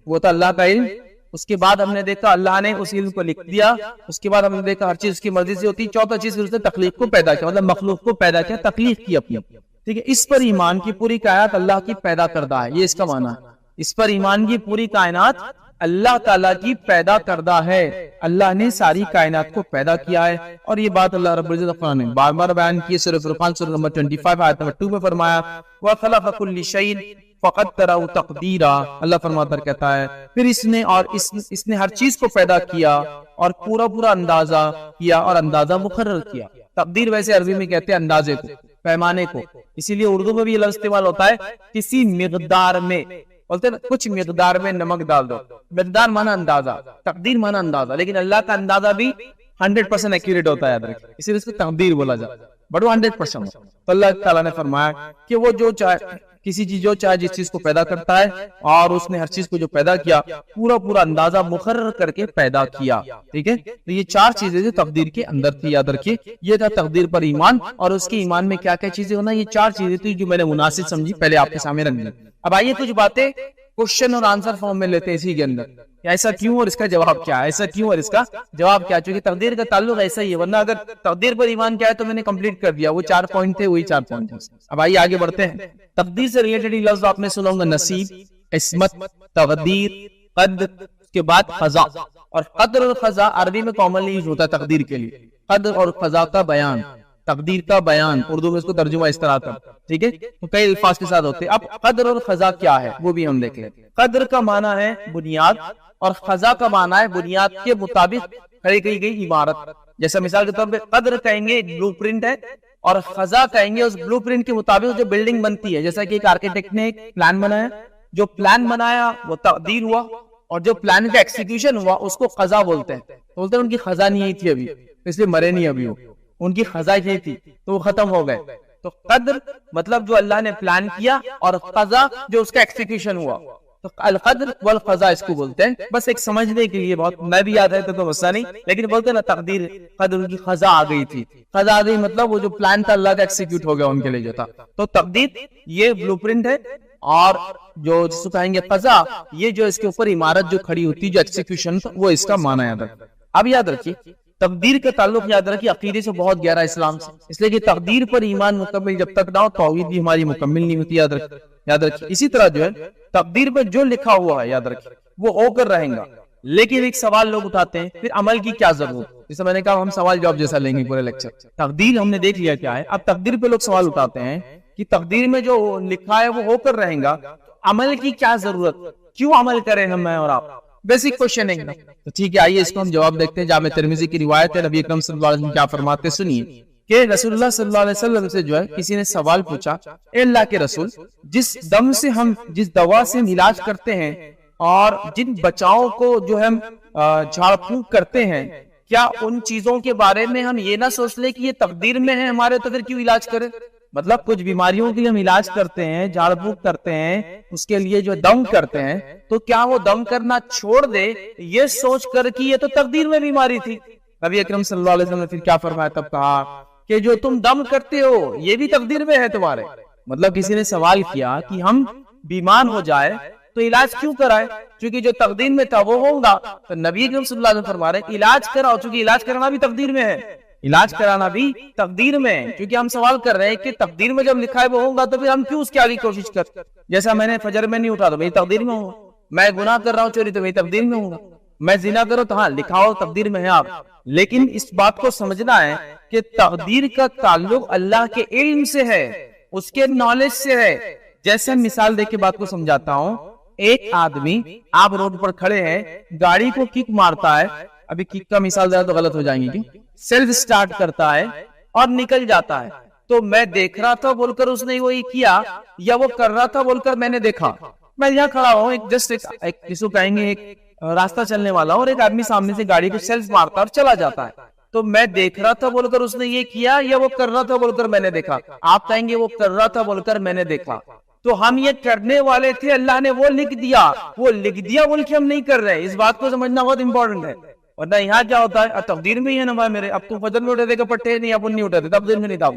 وہ تھا اللہ کا علم، اس کے بعد ہم نے دیکھا اللہ نے اس علم کو لکھ دیا، اس کے بعد ہم نے دیکھا ہر چیز اس کی مرضی سے ہوتی، چوتھا چیز پھر اس نے تخلیق کو پیدا کیا، مطلب مخلوق کو پیدا کیا، تخلیق کی اپنی، ٹھیک ہے۔ اس پر ایمان کی پوری کائنات اللہ کی پیدا کردہ ہے، یہ اس کا معنی ہے، اس پر ایمان کی پوری کائنات اللہ تعالیٰ کی پیدا کردہ ہے، اللہ نے ساری کائنات کو پیدا کیا ہے، اور یہ بات اللہ رب العزت نے بار بار بیان کی، سورہ فرقان سورہ نمبر 25 آیت نمبر 2 میں فرمایا وَخَلَقَ كُلِّ شَيْءٍ فَقَدَّرَهُ تَقْدِيرًا، اللہ فرماتا کہتا ہے پھر اس نے ہر چیز کو پیدا کیا اور پورا اندازہ کیا اور اندازہ مقرر کیا۔ تقدیر ویسے عربی میں کہتے ہیں اندازے کو، پیمانے کو، اسی لیے اردو میں بھی یہ لفظ استعمال ہوتا ہے کسی مقدار میں، بولتے ہیں کچھ مقدار میں نمک ڈال دو. مقدار مانا اندازہ, تقدیر مانا اندازہ, لیکن اللہ کا اندازہ بھی 100% ایکوریٹ ہوتا ہے, یاد رکھیں, اسی لیے اس کو تقدیر بولا جاتا ہے, بڑو 100%. تو اللہ تعالیٰ نے فرمایا کہ وہ جو چاہے کسی چیز جو چاہے جس چیز کو پیدا کرتا ہے, اور اس نے ہر چیز کو جو پیدا کیا پورا اندازہ مقرر کر کے پیدا کیا. ٹھیک ہے, تو یہ 4 چیزیں جو تقدیر کے اندر تھی, یاد رکھیے. یہ تھا تقدیر پر ایمان, اور اس کے ایمان میں کیا کیا چیزیں ہونا, یہ 4 چیزیں تھی جو میں نے مناسب سمجھی, پہلے آپ کے سامنے رکھ دی. اب آئیے کچھ باتیں کوشچن اور آنسر فارم میں لیتے ہیں اسی کے اندر, ایسا کیوں اور اس کا جواب کیا, ایسا کیوں اور اس کا جواب کیا. چونکہ تقدیر کا تعلق ایسا ہی ہے, ورنہ اگر تقدیر پر ایمان کیا ہے تو میں نے کمپلیٹ کر دیا, وہ 4 پوائنٹ تھے, وہی 4 پوائنٹ تھے. اب آئیے آگے بڑھتے ہیں. تقدیر سے ریلیٹڈ لفظ آپ نے سنا ہوگا, نصیب, قسمت, تقدیر, قدر, اس کے بعد قضا. اور قدر اور قضا عربی میں کامنلی یوز ہوتا ہے تقدیر کے لیے. قدر اور قضا کا بیان, تقدیر کا بیان, اردو میں اس کو ترجمہ اس طرح کا. ٹھیک ہے, تو کئی الفاظ کے ساتھ ہوتے ہیں. اب قدر اور قضا کیا ہے وہ بھی ہم دیکھ لیں. قدر کا معنی ہے بنیاد, اور قضا کا معنی ہے بنیاد کے مطابق کھڑی کی گئی عمارت. جیسا مثال کے طور پہ قدر کہیں گے بلو پرنٹ ہے, اور قضا کہیں گے اس بلو پرنٹ کے مطابق جو بلڈنگ بنتی ہے. جیسا کہ ایک آرکیٹیکٹ نے ایک پلان بنایا, جو پلان بنایا وہ تقدیر ہوا, اور جو پلان کا ایکسیکیوشن ہوا اس کو قضا بولتے ہیں. بولتے ہیں ان کی قضا نہیں آئی تھی ابھی, اس لیے مرے نہیں ابھی, ان کی قضا نہیں تھی تو وہ ختم ہو گئے. تو قدر مطلب جو اللہ نے پلان کیا, اور قضا جو اس کا ایکسیکیوشن ہوا. تو القدر والقضا اس کو بولتے ہیں. بس ایک سمجھنے کے لیے, بہت میں بھی یاد ہے تو مسئلہ نہیں, لیکن بولتے ہیں نا تقدیر, قدر کی قضا آ گئی تھی. قضا آ گئی مطلب وہ جو پلان تھا اللہ کا ایکسیکیوٹ ہو گیا ان کے لیے جو تھا. تو تقدیر یہ بلو پرنٹ ہے, اور جو جس کو کہیں گے قضا, یہ جو اس کے اوپر عمارت جو کھڑی ہوتی, جو ایکسیکیوشن, وہ اس کا معنی یاد رکھیں. اب یاد رکھیے تقدیر کا تعلق یاد رکھیے عقیدے سے بہت گہرا اسلام سے, اس لیے کہ تقدیر پر ایمان مکمل جب تک نہ ہو توحید بھی ہماری مکمل نہیں ہوتی. یاد رکھیے اسی طرح جو ہے تقدیر پر جو لکھا ہوا ہے یاد رکھیے وہ ہو کر رہیں گا. لیکن ایک سوال لوگ اٹھاتے ہیں, پھر عمل کی کیا ضرورت. جیسے میں نے کہا ہم سوال جواب جیسا لیں گے پورے لیکچر. تقدیر ہم نے دیکھ لیا کیا ہے, اب تقدیر پہ لوگ سوال اٹھاتے ہیں کہ تقدیر میں جو لکھا ہے وہ ہو کر رہیں گا, عمل کی کیا ضرورت, کیوں عمل کریں ہم میں اور آپ. بیسک کوشچن ہے. تو ٹھیک ہے, آئیے اس کو ہم جواب دیکھتے ہیں. جامع ترمذی کی روایت ہے, نبی اکرم صلی اللہ علیہ وسلم کیا فرماتے سنیے کہ رسول اللہ صلی اللہ علیہ وسلم سے جو ہے کسی نے سوال پوچھا, اے اللہ کے رسول, جس دوا سے ہم علاج کرتے ہیں اور جن بچاؤں کو جو ہم جھاڑ پھونک کرتے ہیں, کیا ان چیزوں کے بارے میں ہم یہ نہ سوچ لیں کہ یہ تقدیر میں ہے ہمارے, تو پھر کیوں علاج کریں. مطلب کچھ بیماریوں کے لیے ہم علاج کرتے ہیں, جھاڑ پھونک کرتے ہیں, اس کے لیے جو دم کرتے ہیں, تو کیا وہ دم کرنا چھوڑ دے یہ سوچ کر کہ یہ تو تقدیر میں بیماری تھی. نبی اکرم صلی اللہ علیہ وسلم نے پھر کیا فرمایا, تب کہا کہ جو تم دم کرتے ہو یہ بھی تقدیر میں ہے تمہارے. مطلب کسی نے سوال کیا کہ ہم بیمار ہو جائے تو علاج کیوں کرائے, چونکہ جو تقدیر میں تھا وہ ہوگا. تو نبی اکرم صلی اللہ علیہ وسلم فرما رہے ہیں علاج کراؤ, چونکہ علاج کرنا بھی تقدیر میں ہے, علاج کرانا بھی تقدیر میں ہے. کیونکہ ہم سوال کر رہے ہیں کہ تقدیر میں جب لکھا ہے وہ ہوگا تو پھر ہم کیوں اس کی آگے کوشش کرتے. جیسا میں نے فجر میں نہیں اٹھا تو میں تقدیر میں ہوں, میں گناہ کر رہا ہوں چوری تو میں تقدیر میں ہوں, میں زنا کروں تو ہاں لکھا ہو تقدیر میں ہے آپ. لیکن اس بات کو سمجھنا ہے کہ تقدیر کا تعلق اللہ کے علم سے ہے, اس کے نالج سے ہے. جیسے مثال دے کے بات کو سمجھاتا ہوں, ایک آدمی, آپ روڈ پر کھڑے ہیں, گاڑی کو کک مارتا ہے, ابھی کک کا مثال دیا تو غلط ہو جائیں گے, سیلف سٹارٹ کرتا ہے اور نکل جاتا ہے. تو میں دیکھ رہا تھا بول کر اس نے وہی کیا, یا وہ کر رہا تھا بول کر میں نے دیکھا. میں یہاں کھڑا ہوں, ایک جس کو کہیں گے ایک راستہ چلنے والا, اور ایک آدمی سامنے سے گاڑی کو سیلف مارتا اور چلا جاتا ہے. تو میں دیکھ رہا تھا بول کر اس نے یہ کیا, یا وہ کر رہا تھا بول کر میں نے دیکھا. آپ کہیں گے وہ کر رہا تھا بول کر میں نے دیکھا. تو ہم یہ کرنے والے تھے, اللہ نے وہ لکھ دیا بول کے ہم نہیں کر رہے. اس بات کو سمجھنا بہت امپورٹنٹ ہے. ورنہ یہاں کیا ہوتا ہے, تقدیر میں ہی ہے نا بھائی میرے, اب تم فجر میں اٹھے تھے پٹھے نہیں, اب نہیں اٹھے تھے, تقدیر میں نہیں تھا.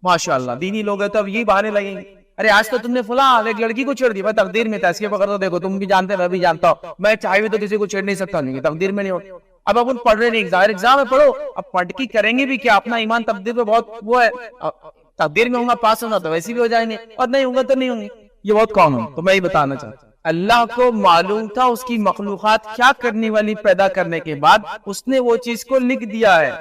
ماشاءاللہ دینی لوگ ہیں تو اب یہی بہانے لگیں گے, ارے آج تو تم نے فلاں ایک لڑکی کو چھیڑ دی, بھائی تقدیر میں تھا, اس کے بغیر تو دیکھو تم بھی جانتے میں بھی جانتا ہوں, میں چاہے بھی تو کسی کو چھیڑ نہیں سکتا, نہیں تقدیر میں نہیں ہو. اب اپن پڑھ رہے نہیں, ایگزام میں پڑھو, اب پڑھ کی کریں گے بھی کیا, اپنا ایمان تقدیر پہ بہت وہ ہے, تقدیر میں ہوں گا پاس ہوگا تو ویسے بھی ہو جائیں گے, اور نہیں ہوں گا تو نہیں ہوں گے. یہ بہت کامن. تو میں یہ بتانا چاہتا ہوں, اللہ کو معلوم تھا اس کی مخلوقات کیا کرنے والی پیدا کرنے کے بعد اس نے وہ چیز کو لکھ دیا ہے.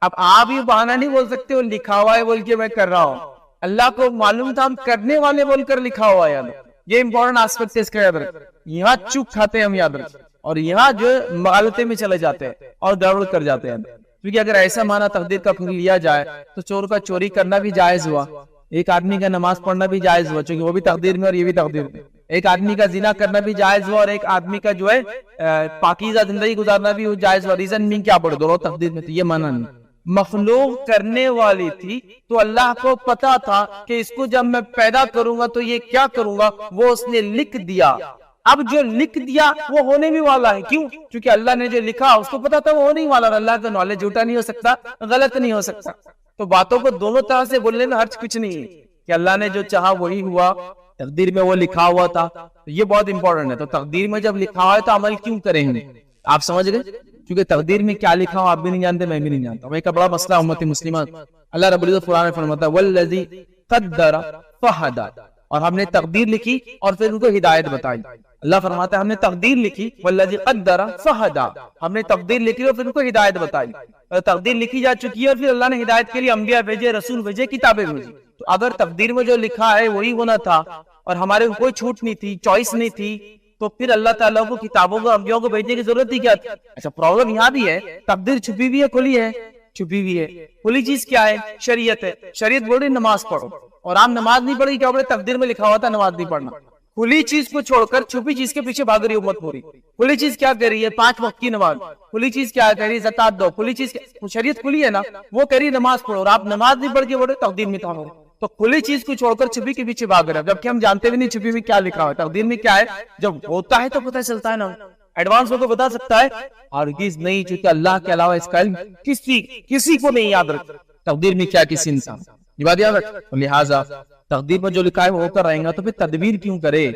اب آپ یہ بہانہ نہیں بول سکتے وہ لکھا ہوا ہے بول کے میں کر رہا ہوں. اللہ کو معلوم تھا ہم کرنے والے بول کر لکھا ہوا ہے. یہ امپورٹنٹ آسپیکٹ ہے اس کا, یاد رکھ. یہاں چوک کھاتے ہیں ہم, یاد رکھ, اور یہاں جو مغالطے میں چلے جاتے ہیں اور گڑبڑ کر جاتے ہیں. کیونکہ اگر ایسا مانا تقدیر کا پھر لیا جائے تو چور کا چوری کرنا بھی جائز ہوا, ایک آدمی کا نماز پڑھنا بھی جائز ہوا, چونکہ وہ بھی تقدیر میں اور یہ بھی تقدیر میں. ایک آدمی کا زنا کرنا بھی جائز ہوا اور ایک آدمی کا جو ہے پاکیزہ زندگی گزارنا بھی جائز ہوا. ریزن بھی کیا پڑے دونوں تقدیر میں, تو یہ مانا نہیں. مخلوق کرنے والی تھی تو اللہ کو پتا تھا کہ اس کو جب میں پیدا کروں گا تو یہ کیا کروں گا, وہ اس نے لکھ دیا. اب جو لکھ دیا وہ ہونے بھی والا ہے. کیوں؟ کیونکہ اللہ نے جو لکھا اس کو پتا تھا وہ ہونے والا. اللہ کا نالج جھوٹا نہیں ہو سکتا, غلط نہیں ہو سکتا. تو باتوں کو دونوں طرح سے بولنے میں حرج کچھ نہیں ہے کہ اللہ نے جو چاہا وہی ہوا, تقدیر میں وہ لکھا ہوا تھا. تو یہ بہت امپورٹنٹ ہے. تو تقدیر میں جب لکھا ہوا ہے تو عمل کیوں کریں ہم؟ آپ سمجھ گئے؟ کیونکہ تقدیر میں کیا لکھا ہو آپ بھی نہیں جانتے, میں بھی نہیں جانتا. ایک بڑا مسئلہ امت مسلمہ. اللہ رب العزت قرآن میں فرماتا ہے والذی قدر فہدی, اور ہم نے تقدیر لکھی اور پھر ان کو ہدایت بتائی. اللہ فرماتا ہے ہم نے تقدیر لکھی والذی قدر فہدی, ہم نے تقدیر لکھی اور پھر ان کو ہدایت بتائی. تقدیر لکھی جا چکی ہے اور پھر اللہ نے ہدایت کے لیے انبیاء بھیجے, رسول بھیجے, کتابیں بھیجی. تو اگر تقدیر میں جو لکھا ہے وہی ہونا تھا اور ہمارے کوئی چھوٹ نہیں تھی, چوائس نہیں تھی, تو پھر اللہ تعالیٰ کو کتابوں کو انبیاء کو بھیجنے کی ضرورت ہی کیا تھی؟ اچھا پرابلم یہاں بھی ہے, تقدیر چھپی ہوئی ہے کھلی ہے؟ چھپی ہوئی ہے. کھلی چیز کیا ہے؟ شریعت ہے. شریعت بول رہی نماز پڑھو, اور آپ نماز نہیں پڑھی, کیا بولے تقدیر میں لکھا ہوا تھا نماز نہیں پڑھنا. کھلی چیز کو چھوڑ کر چھپی چیز کے پیچھے بھاگ رہی امت پوری. کھلی چیز کیا کر رہی ہے؟ 5 وقت کی نماز. کھلی چیز کیا کر رہی ہے؟ زکات دو. کھلی چیز شریعت کھلی ہے نا, وہ کہہ رہی ہے نماز پڑھو, اور آپ نماز نہیں پڑھ کے بولے تقدیر میں تھا. تو کھلی چیز کو چھوڑ کر چھپی کے پیچھے بھاگ رہے ہیں, جبکہ ہم جانتے بھی نہیں چھپی میں کیا لکھا ہوا ہے. تقدیر میں کیا ہے؟ جب ہوتا ہے تو پتہ چلتا ہے نا, ایڈوانس ہو کے بتا سکتا ہے. ہرگز نہیں, چونکہ اللہ کے علاوہ اس کا علم کسی کو نہیں یاد رکھتا. تقدیر میں کیا کسی انسان یہ بات یاد رکھ. لہٰذا تقدیر میں جو لکھا ہے وہ ہو کر رہے گا, تو پھر تدبیر کیوں کرے,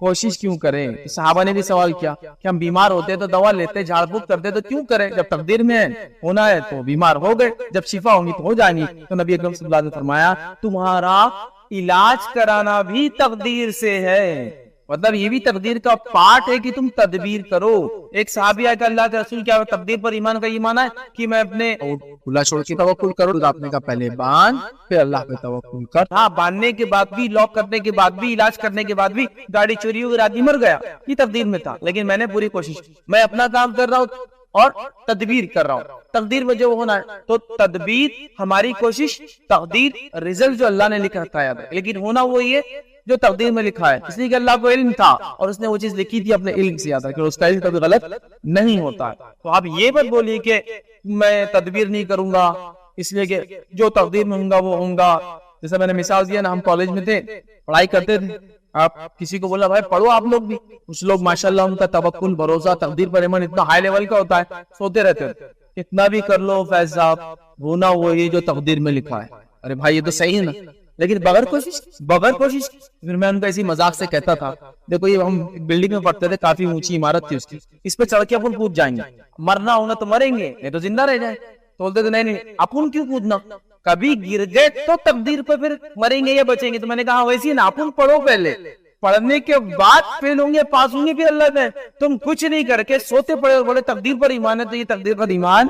کوشش کیوں کریں؟ صحابہ نے بھی سوال کیا کہ ہم بیمار ہوتے تو دوا لیتے, جھاڑ پھونک کرتے تو کیوں کریں؟ جب تقدیر میں ہونا ہے تو بیمار ہو گئے, جب شفا ہوں گی تو ہو جائیں گی. تو نبی اکرم صلی اللہ علیہ وسلم نے فرمایا تمہارا علاج کرانا بھی تقدیر سے ہے. مطلب یہ بھی تقدیر کا پارٹ ہے کہ تم تدبیر کرو. ایک صحابی آیا کہ اللہ کے رسول کیا تقدیر پر ایمان کا ایمان ہے کہ میں اپنے کھلا چھوڑ کے توکل کروں؟ آپ نے کہا پہلے باندھ پھر اللہ پہ توکل کر. ہاں, باندھنے کے بعد بھی, لاک کرنے کے بعد بھی, علاج کرنے کے بعد بھی گاڑی چوری ہو گئی, آدمی مر گیا, یہ تقدیر میں تھا. لیکن میں نے پوری کوشش, میں اپنا کام کر رہا ہوں اور تدبیر کر رہا ہوں. تقدیر میں جو ہونا ہے تو تدبیر ہماری کوشش, تقدیر رزلٹ جو اللہ نے لکھا ہے, لیکن ہونا وہی ہے جو تقدیر میں لکھا ہے. اس لیے کہ اللہ کو علم تھا اور اس نے وہ چیز لکھی تھی اپنے علم سے, آتا کہ اس کا علم کبھی غلط نہیں ہوتا. تو آپ یہ مت بولیے کہ میں تدبیر نہیں کروں گا اس لیے کہ جو تقدیر میں ہوں گا وہ ہوں گا. جیسے میں نے مثال دیا نا, ہم کالج میں تھے, پڑھائی کرتے تھے, آپ کسی کو بولا بھائی پڑھو آپ لوگ بھی, کچھ لوگ ماشاءاللہ ان کا توکل, بھروسہ, تقدیر پر ایمان اتنا ہائی لیول کا ہوتا ہے, سوتے رہتے تھے. کتنا بھی کر لو فیض صاحب, ہونا وہ یہ جو تقدیر میں لکھا ہے. ارے بھائی یہ تو صحیح ہے نا, لیکن بغیر کوشش. پھر میں ان کو ایسی مذاق سے کہتا تھا, دیکھو یہ ہم بلڈنگ میں پڑھتے تھے, کافی اونچی عمارت تھی اس کی, اس پہ چڑھ کے اپن کود جائیں گے, مرنا ہونا تو مریں گے, نہیں تو زندہ رہ جائیں. تو بولتے تھے نہیں اپن کیوں کودنا, کبھی گر گئے تو تقدیر پہ پھر مریں گے یا بچیں گے. تو میں نے کہا ویسی نا, اپن پڑھو پہلے, پڑھنے کے بعد فیل ہوں گے پاس ہوں گے پھر اللہ میں. تم کچھ نہیں کر کے سوتے پڑے اور بولے تقدیر پر ایمان ہے, تو یہ تقدیر پر ایمان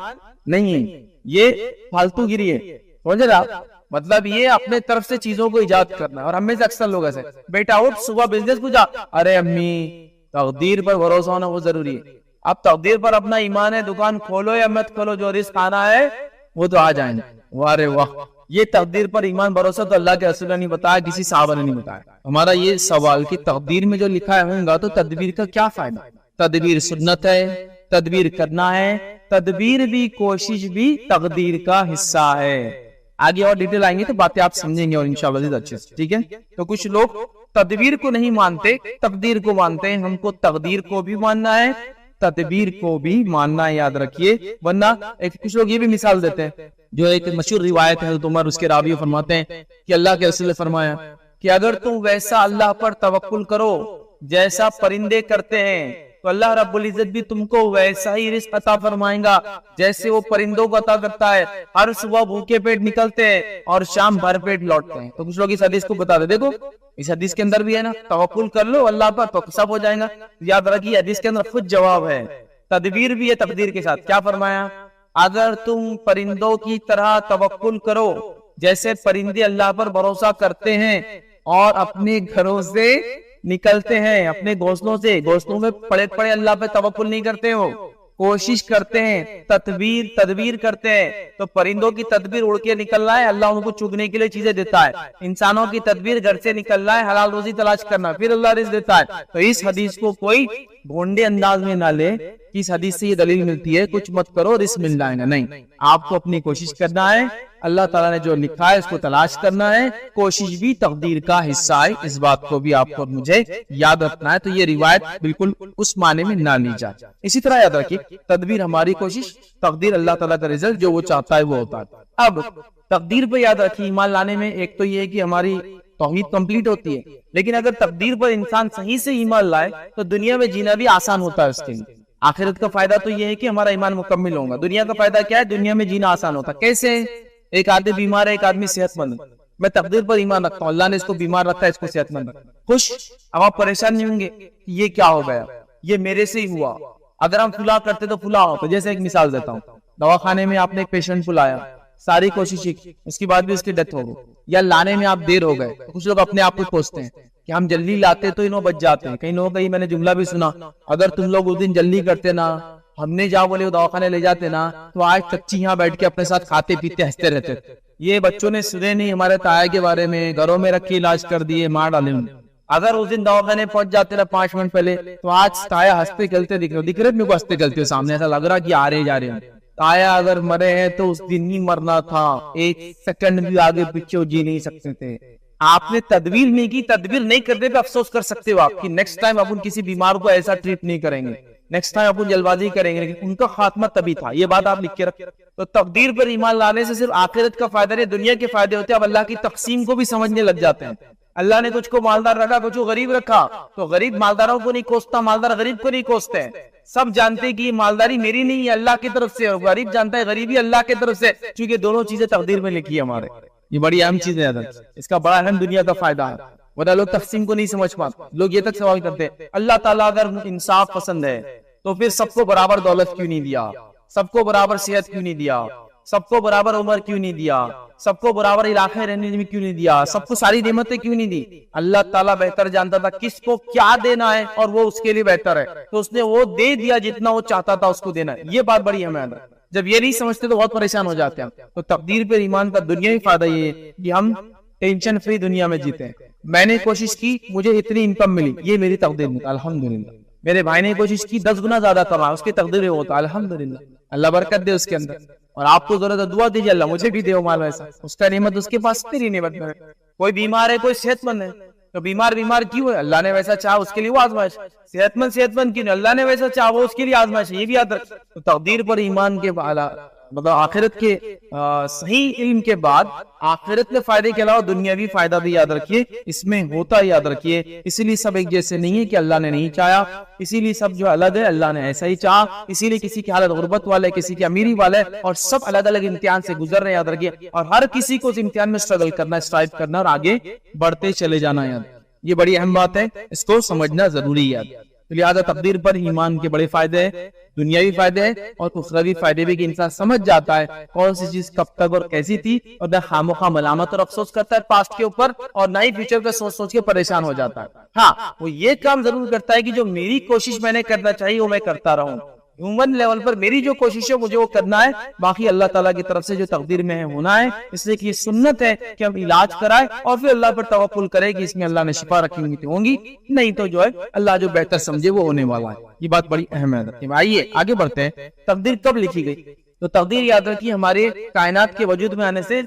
نہیں ہے, یہ فالتو گیری ہے. سمجھ رہا؟ مطلب یہ اپنے طرف سے چیزوں کو ایجاد کرنا. اور ہم میں سے اکثر لوگ ایسے, بیٹا اٹھ صبح بزنس کو جا, ارے امی تقدیر پر بھروسہ ہونا وہ ضروری ہے. اب تقدیر پر اپنا ایمان ہے, دکان کھولو یا مت کھولو, جو رزق آنا ہے وہ تو آ جائیں گے. واہ واہ, یہ تقدیر پر ایمان بھروسہ تو اللہ کے رسول نے نہیں بتایا, کسی صحابہ نے نہیں بتایا. ہمارا یہ سوال کہ تقدیر میں جو لکھا ہوگا تو تدبیر کا کیا فائدہ؟ تدبیر سنت ہے, تدبیر کرنا ہے, تدبیر بھی کوشش بھی تقدیر کا حصہ ہے. آگے اور ڈیٹیل آئیں گے تو باتیں آپ سمجھیں گے اور انشاءاللہ اچھے سے, ٹھیک ہے. تو کچھ لوگ تدبیر کو نہیں مانتے, تقدیر کو مانتے ہیں. ہم کو تقدیر کو بھی ماننا ہے, تدبیر کو بھی ماننا ہے, یاد رکھیے. ورنہ کچھ لوگ یہ بھی مثال دیتے ہیں, جو ایک مشہور روایت ہے حضرت عمر, اس کے راوی فرماتے ہیں کہ اللہ کے رسول نے فرمایا کہ اگر تم ویسا اللہ پر توکل کرو جیسا پرندے کرتے ہیں تو اللہ رب العزت بھی تم کو ویسا ہی رزق عطا فرمائیں گا جیسے وہ پرندوں کو عطا کرتا ہے. ہر صبح بھوکے پیٹ نکلتے ہیں اور شام بھر پیٹ لوٹتے ہیں. تو کچھ لوگ اس حدیث کو بتا دے, دیکھو اس حدیث کے اندر بھی ہے نا, توکل کر لو اللہ پر تو سب ہو جائے گا. یاد رکھیے حدیث کے اندر خود جواب ہے, تدبیر بھی ہے تقدیر کے ساتھ. کیا فرمایا؟ اگر تم پرندوں کی طرح توکل کرو جیسے پرندے اللہ پر بھروسہ کرتے ہیں اور اپنے گھروں سے نکلتے ہیں, اپنے گھونسلوں سے, گھونسلوں میں پڑے پڑے اللہ پہ توکل نہیں کرتے ہو, کوشش کرتے ہیں، تدبیر کرتے ہیں، تو پرندوں کی تدبیر اڑ کے نکل رہا ہے، اللہ ان کو چگنے کے لیے چیزیں دیتا ہے. انسانوں کی تدبیر گھر سے نکل رہا ہے، حلال روزی تلاش کرنا، پھر اللہ رزق دیتا ہے. تو اس حدیث کو کوئی بھونڈے انداز میں نہ لے کہ اس حدیث سے یہ دلیل ملتی ہے کچھ مت کرو رزق مل جائے گا. نہیں، آپ کو اپنی کوشش کرنا ہے، اللہ تعالیٰ نے جو لکھا ہے اس کو تلاش کرنا ہے. کوشش بھی تقدیر کا حصہ ہے، اس بات کو بھی آپ کو مجھے یاد رکھنا ہے. تو یہ روایت بالکل اس معنی میں نہ لی جائے. اسی طرح یاد رکھیے، تدبیر ہماری کوشش، تقدیر اللہ تعالیٰ کا رزلٹ، جو وہ چاہتا ہے وہ ہوتا ہے. اب تقدیر پہ یاد رکھیے، ایمان لانے میں ایک تو یہ ہے کہ ہماری توحید کمپلیٹ ہوتی ہے، لیکن اگر تقدیر پر انسان صحیح سے ایمان لائے تو دنیا میں جینا بھی آسان ہوتا ہے اس کے لیے. آخرت کا فائدہ تو یہ ہے کہ ہمارا ایمان مکمل ہوگا. دنیا کا فائدہ کیا ہے؟ دنیا میں جینا آسان ہوتا ہے. کیسے؟ ایک آدمی بیمار ہے، ایک آدمی صحت مند ہے. میں تقدیر پر ایمان رکھتا ہوں، اللہ نے اس کو بیمار رکھا ہے، اس کو صحت مند رکھا. خوش؟ اب آپ پریشان نہیں ہوں گے کہ یہ کیا ہو گیا، یہ میرے سے ہی ہوا، اگر ہم فلاں کرتے تو فلاں ہوتا. جیسے ایک مثال دیتا ہوں، دواخانے میں آپ نے ایک پیشنٹ کو لایا، ساری کوشش کی، اس کے بعد بھی اس کی ڈیتھ ہو گئی، یا لانے میں آپ دیر ہو گئے. کچھ لوگ اپنے آپ کو سوچتے ہیں کہ ہم جلدی لاتے تو انہوں بچ جاتے ہیں. کئی لوگوں کا میں نے جملہ بھی سنا، اگر تم لوگ اس دن جلدی کرتے نا، ہم نے جا بولے دواخانے لے جاتے نا، تو آج چچی یہاں بیٹھ کے اپنے ساتھ کھاتے پیتے ہنستے رہتے. یہ بچوں نے سنے نہیں ہمارے تایا کے بارے میں، گھروں میں رکھ کے علاج کر دیے، مار ڈالے. اگر اس دن دواخانے پہنچ جاتے نا 5 منٹ پہلے، تو آج تایا ہنستے چلتے دکھ رہے میرے کو، ہنستے چلتے سامنے، ایسا لگ رہا کہ آ رہے جا رہے ہیں. تایا اگر مرے ہیں تو اس دن ہی مرنا تھا، 1 سیکنڈ بھی آگے پیچھے جی نہیں سکتے تھے. آپ نے تدبیر نہیں کی، تدبیر نہیں کرنے پہ افسوس کر سکتے ہو آپ کہ نیکسٹ ٹائم اپن کسی بیمار کو ایسا ٹریٹ نہیں کریں گے، نیکسٹ ٹائم اپن جلد بازی کریں گے. لیکن ان کا خاتمہ تبھی تھا، یہ بات آپ لکھ کے رکھ. تو تقدیر پر ایمان لانے سے صرف آخرت کا فائدہ نہیں، دنیا کے فائدے ہوتے ہیں. اب اللہ کی تقسیم کو بھی سمجھنے لگ جاتے ہیں. اللہ نے کچھ کو مالدار رکھا، کچھ کو غریب رکھا، تو غریب مالداروں کو نہیں کوستا، مالدار غریب کو نہیں کوستے ہیں. سب جانتے ہیں کہ یہ مالداری میری نہیں ہے، اللہ کی طرف سے، اور غریب جانتا ہے غریبی اللہ کی طرف سے، کیونکہ دونوں چیزیں تقدیر میں لکھی ہے ہمارے. یہ بڑی اہم چیز ہے، اس کا بڑا اہم دنیا کا فائدہ ہے. ورنہ لوگ تقسیم کو نہیں سمجھ پاتے. لوگ یہ تک سوال کرتے ہیں اللہ تعالیٰ اگر انصاف پسند ہے تو پھر سب کو برابر دولت کیوں نہیں دیا، سب کو برابر صحت کیوں نہیں دیا، سب کو برابر عمر کیوں نہیں دیا، سب کو برابر علاقے رہنے میں کیوں نہیں دیا، سب کو ساری نعمتیں کیوں نہیں دی؟ اللہ تعالیٰ بہتر جانتا تھا کس کو کیا دینا ہے، اور وہ اس کے لیے بہتر ہے، تو اس نے وہ دے دیا جتنا وہ چاہتا تھا اس کو دینا ہے. یہ بات بڑی اہم ہے. جب یہ نہیں سمجھتے تو بہت پریشان ہو جاتے ہیں. تو تقدیر پر ایمان کا دنیاوی فائدہ یہ ہے کہ ہم ٹینشن فری دنیا میں جیتے ہیں. میں نے کوشش کی، مجھے اتنی انکم ملی، یہ میری تقدیر میں تھا، الحمدللہ. میرے بھائی نے کوشش کی، 10 گنا زیادہ کما، اس کی تقدیر میں ہوتا، الحمدللہ. اللہ برکت دے اس کے اندر. اور آپ کو ضرورت ہے دعا دیجیے، اللہ مجھے بھی دے مال ویسا، اس کا نعمت اس کے پاس، تیری نعمت میں. کوئی بیمار ہے، کوئی صحت مند ہے، تو بیمار کیوں ہے؟ اللہ نے ویسا چاہا، اس کے لیے وہ آزمائش. صحت مند کیوں نہیں؟ اللہ نے ویسا چاہا، وہ اس کے لیے آزمائش ہے. یہ بھی یاد رکھ. تو تقدیر پر ایمان کے مطلب آخرت کے صحیح علم کے بعد آخرت میں فائدے کے علاوہ دنیاوی فائدہ بھی یاد رکھیے، اس میں ہوتا یاد رکھیے. اسی لیے سب ایک جیسے نہیں ہے کہ اللہ نے نہیں چاہا، اسی لیے سب جو الگ ہے اللہ نے ایسا ہی چاہا. اسی لیے کسی کی حالت غربت والے، کسی کی امیری والے، اور سب الگ الگ امتحان سے گزر رہے ہیں، یاد رکھیے. اور ہر کسی کو اس امتحان میں اسٹرگل کرنا، اسٹرائیو کرنا، اور آگے بڑھتے چلے جانا. یاد یہ بڑی اہم بات ہے، اس کو سمجھنا ضروری ہے. لہذا تقدیر پر ایمان کے بڑے فائدے ہیں، دنیاوی فائدے ہیں اور اخروی فائدے بھی، کہ انسان سمجھ جاتا ہے کون سی چیز کب تک اور کیسی تھی، اور نہ خامخواہ ملامت اور افسوس کرتا ہے پاسٹ کے اوپر، اور نہ ہی فیوچر کا سوچ کے پریشان ہو جاتا ہے. ہاں، وہ یہ کام ضرور کرتا ہے کہ جو میری کوشش میں نے کرنا چاہیے وہ میں کرتا رہوں. ہیومن لیول پر میری جو کوشش ہے مجھے وہ کرنا ہے، باقی اللہ تعالیٰ کی طرف سے جو تقدیر میں ہے ہونا ہے. اس لیے کہ یہ سنت ہے کہ ہم علاج کرائے اور پھر اللہ پر توکل کرے کہ اس میں اللہ نے شفا رکھی ہوئی ہوں گی، نہیں تو جو ہے اللہ جو بہتر سمجھے وہ ہونے والا ہے. یہ بات بڑی اہم ہے. آئیے آگے بڑھتے ہیں. تقدیر کب لکھی گئی؟ تو تقدیر یاد رکھیے ہمارے کائنات کے وجود میں آنے سے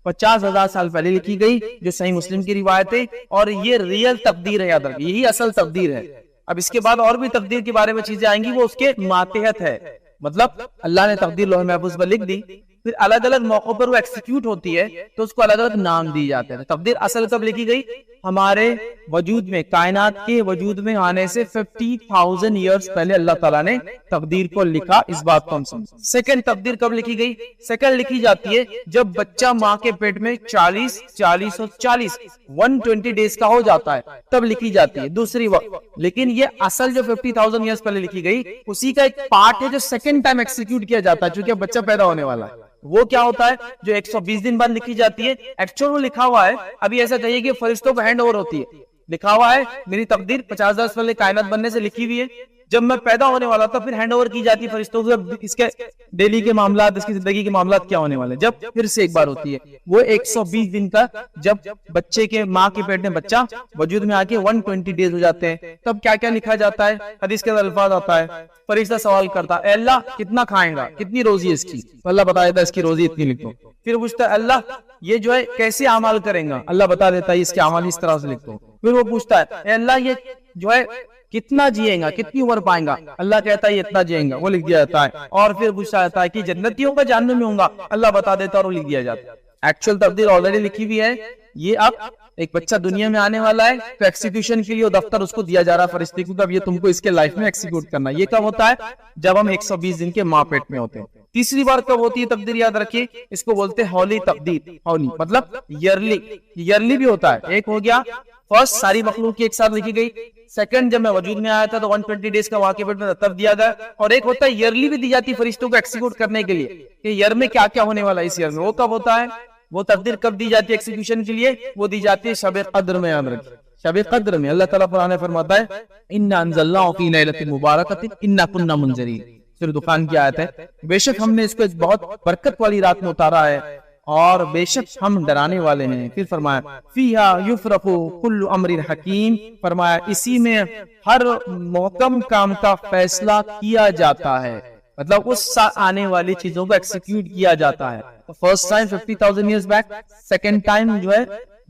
50,000 سال پہلے لکھی گئی، جو صحیح مسلم کی روایت ہے. اور یہ ریئل تقدیر ہے، یاد رکھیے یہی اصل تقدیر ہے. اب اس کے بعد اور بھی تقدیر کے بارے میں چیزیں آئیں گی، وہ اس کے ماتحت ہے. مطلب اللہ نے تقدیر لوح محفوظ پر لکھ دی، پھر الگ الگ موقعوں پر وہ ایکسیکیوٹ ہوتی ہے تو اس کو الگ الگ نام دی جاتے ہیں. تقدیر اصل کب لکھی گئی؟ ہمارے وجود میں، کائنات کے وجود میں آنے سے 50,000 ایئرز پہلے اللہ تعالیٰ نے تقدیر کو لکھا. اس بات کو ہم سمجھیں. سیکنڈ تقدیر کب لکھی گئی؟ سیکنڈ لکھی جاتی ہے جب بچہ ماں کے پیٹ میں 40 اور 40 120 ڈیز کا ہو جاتا ہے، تب لکھی جاتی ہے دوسری وقت. لیکن یہ اصل جو 50,000 ایئرز پہلے لکھی گئی، اسی کا ایک پارٹ ہے جو سیکنڈ ٹائم ایکسیکیوٹ کیا جاتا ہے چونکہ بچہ پیدا ہونے والا ہے. وہ کیا ہوتا ہے؟ جو 120 دن بعد لکھی جاتی ہے. ایکچوئل وہ لکھا ہوا ہے، ابھی ایسا کہیے کہ فرشتوں کو ہینڈ اوور ہوتی ہے. لکھا ہوا ہے میری تقدیر 50,000 پہلے کائنات بننے سے لکھی ہوئی ہے، جب میں پیدا ہونے والا تھا پھر ہینڈ اوور کی جاتی فرشتوں کو، اس کے ڈیلی کے معاملات، اس کی زندگی کے معاملات کیا ہونے والے، جب پھر سے ایک بار ہوتی ہے وہ 120 دن کا، جب بچے کے ماں کے پیٹ میں بچہ وجود میں آ کے 120 ڈیز ہو جاتے ہیں، تب کیا کیا لکھا جاتا ہے، حدیث کے اندر الفاظ آتا ہے، فرشتہ سوال کرتا ہے اے اللہ کتنا کھائیں گا، کتنی روزی ہے اس کی، تو اللہ بتا دیتا ہے اس کی روزی اتنی لکھ دو، پھر پوچھتا ہے اللہ یہ جو ہے کیسے اعمال کریں گا، اللہ بتا دیتا ہے اس کے اعمال اس طرح سے لکھ دو، پھر وہ پوچھتا ہے اے اللہ یہ جو ہے کتنا جیئیں گا، کتنی عمر پائیں گا، اللہ کہتا ہے یہ اتنا جیئیں گا، وہ لکھ دیا جاتا ہے، اور پھر پوچھا جاتا ہے کہ جنتیوں کا جہنم میں ہوں گا، اللہ بتا دیتا ہے اور وہ لکھ دیا جاتا ہے۔ ایکچوئل تقدیر آلریڈی لکھی ہوئی ہے، یہ اب ایک بچہ دنیا میں آنے والا ہے تو ایکسیکیوشن کے لیے دفتر اس کو دیا جا رہا ہے فرشتے کو، اب یہ تم کو اس کے لائف میں ایکسیکیوٹ کرنا ہے۔ یہ کب ہوتا ہے؟ جب ہم 120 دن کے ماں پیٹ میں ہوتے ہیں۔ تیسری بار کب ہوتی ہے تقدیر؟ یاد رکھیے اس کو بولتے ہیں ہولی تقدیر، ہولی مطلب ایئرلی بھی ہوتا ہے۔ ایک ہو گیا فرسٹ ساری مخلوق کی ایک ساتھ لکھی گئی، سیکنڈ جب میں وجود میں آیا تھا تو 120 ڈیز کا واقع پیٹ میں تب دیا گیا، اور ایک ہوتا ہے ایئرلی بھی دی جاتی ہے فرشتوں کو ایکسیکیوٹ کرنے کے لیے کہ ایئر میں کیا کیا ہونے والا ہے، اس ایئر میں وہ کب ہوتا ہے، وہ تقدیر کب دی جاتی ہے ایکسیکیوشن کے لیے، وہ دی جاتی ہے شب قدر میں۔ یاد رکھیں شب قدر میں اللہ تعالیٰ قرآن میں فرماتا ہے اِنَّا أَنزَلْنَاهُ فِي لَيْلَةٍ مُبَارَكَةٍ إِنَّا كُنَّا مُنذِرِينَ، سورۃ دخان کی آیت ہے، بے شک ہم نے اس کو ایک بہت برکت والی رات میں اتارا ہے اور بے شک ہم ڈرانے والے ہیں۔ پھر فرمایا فِيهَا يُفْرَقُ كُلُّ أَمْرٍ حَكِيمٍ، فرمایا اسی میں ہر محکم کام کا فیصلہ کیا جاتا ہے، مطلب اس آنے والی چیزوں کو ایکسیکیوٹ کیا جاتا ہے۔ First time 50,000 years back, second time جو ہے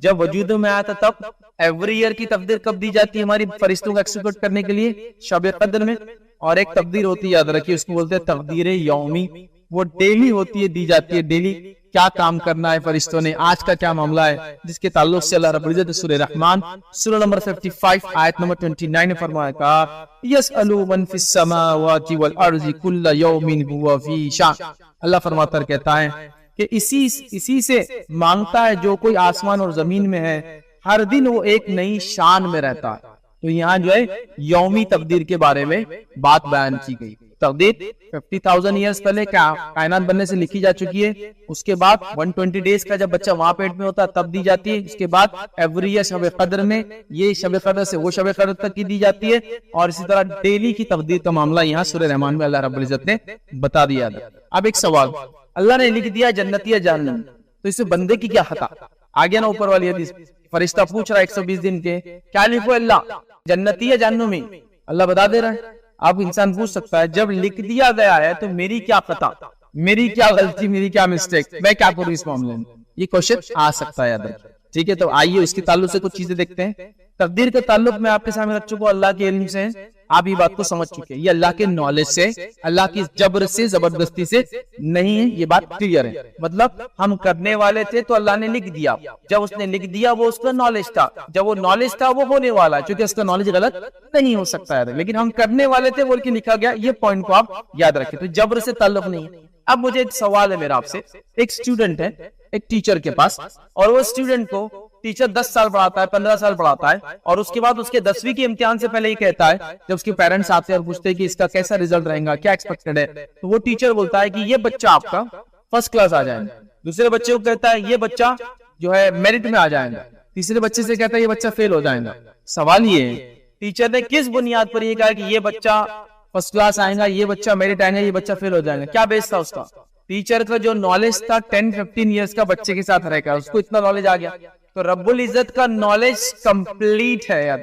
جب وجود میں آیا تھا تب، ایوری ایئر کی تقدیر کب دی جاتی ہے ہماری فرشتوں کو ایکسیکیوٹ کرنے کے لیے؟ شب قدر میں۔ اور ایک تقدیر ہوتی ہے یاد رکھیے اس کو بولتے ہیں تقدیر یومی، وہ ڈیلی ہوتی ہے، دی جاتی ہے ڈیلی، کیا کام کرنا ہے فرشتوں نے، آج کا کیا معاملہ ہے، جس کے تعلق سے اللہ رب العزت سورہ رحمان سورہ نمبر 55 آیت نمبر 29 نے فرمایا کہا یسألو من فی السماوات والارض کل یوم هو فی شان، اللہ فرماتا ہے کہتا ہے کہ اسی سے مانگتا ہے جو کوئی آسمان اور زمین میں ہے، ہر دن وہ ایک نئی شان میں رہتا ہے۔ تو یہاں جو ہے یومی تقدیر کے بارے میں بات بیان کی گئی۔ تقدیر 50,000 ایئرز پہلے کائنات بننے سے لکھی جا چکی ہے، اس کے بعد 120 ڈیز کا جب بچہ وہاں پیٹ میں ہوتا ہے تب دی جاتی ہے، اس کے بعد ایوری ایئر شب قدر میں، یہ شب قدر سے وہ شب قدر تک کی دی جاتی ہے، اور اسی طرح ڈیلی کی تقدیر کا معاملہ یہاں سورہ رحمان میں اللہ رب العزت نے بتا دیا ہے۔ اب ایک سوال، اللہ نے لکھ دیا جنت یا جہنم، تو اس سے بندے کی کیا خطا؟ آگے نا اوپر والی حدیث، فرشتہ پوچھ رہا ہے 120 دن کے کیا لکھو اللہ، جنتی یا جہنمی؟ اللہ بتا دے رہا ہے۔ اب انسان پوچھ سکتا ہے جب لکھ دیا گیا ہے تو میری کیا خطا، میری کیا غلطی، میری کیا مسٹیک، میں کیا کروں اس معاملے میں؟ یہ کوشچن آ سکتا ہے یاد رکھیں، ٹھیک ہے؟ تو آئیے اس کے تعلق سے کچھ چیزیں دیکھتے ہیں۔ تقدیر کے تعلق میں آپ کے سامنے رکھ چکا اللہ کے علم سے، آپ یہ بات کو سمجھ چکے، یہ اللہ کے نالج سے، اللہ کی جبر سے، زبردستی سے نہیں ہے، یہ بات کلیئر ہے۔ مطلب ہم کرنے والے تھے تو اللہ نے لکھ دیا، جب اس نے لکھ دیا وہ اس کا نالج تھا، جب وہ نالج تھا وہ ہونے والا ہے، چونکہ اس کا نالج غلط نہیں ہو سکتا ہے، لیکن ہم کرنے والے تھے بول کے لکھا گیا، یہ پوائنٹ کو آپ یاد رکھیں۔ تو جبر سے تعلق نہیں ہے۔ اب مجھے ایک سوال ہے میرا آپ سے، ایک اسٹوڈنٹ ہے ایک ٹیچر کے پاس، اور وہ اسٹوڈنٹ کو ٹیچر 10 سال پڑھاتا ہے، 15 سال پڑھاتا ہے، اور اس کے بعد اس کے 10ویں کے امتحان سے پہلے یہ کہتا ہے، جب اس کے پیرنٹس آتے ہیں اور پوچھتے ہیں کہ اس کا کیسا ریزلٹ رہے گا، کیا ایکسپیکٹڈ ہے، تو وہ ٹیچر بولتا ہے کہ یہ بچہ آپ کا فرسٹ کلاس آ جائے گا، دوسرے بچے کو کہتا ہے یہ بچہ جو ہے میرٹ میں آ جائے گا، تیسرے بچے سے کہتا ہے یہ بچہ فیل ہو جائے گا۔ سوال یہ ہے ٹیچر نے کس بنیاد پر یہ کہا کہ یہ بچہ فرسٹ کلاس آئے گا، یہ بچہ میرٹ آئے گا، یہ بچہ فیل ہو جائے گا؟ کیا بیس تھا اس کا؟ ٹیچر کا جو نالج تھا 10-15 ایئرز کا بچے کے ساتھ رہ کر اس کو اتنا نالج آ گیا۔ تو رب العزت کا نالج کمپلیٹ ہے، یاد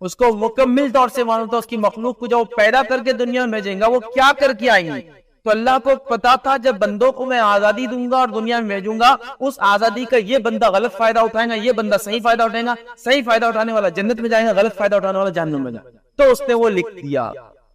اس کو مکمل طور سے معلوم تھا، اس کی مخلوق کو جو پیدا کر کے دنیا میں بھیجیں گا وہ کیا کر کے آئیں گے۔ تو اللہ کو پتا تھا جب بندوں کو میں آزادی دوں گا اور دنیا میں بھیجوں گا، اس آزادی کا یہ بندہ غلط فائدہ اٹھائے گا، یہ بندہ صحیح فائدہ اٹھائے گا، صحیح فائدہ اٹھانے والا جنت میں جائے گا، غلط فائدہ اٹھانے والا جہنم میں جائے گا۔ تو اس نے وہ لکھ دیا،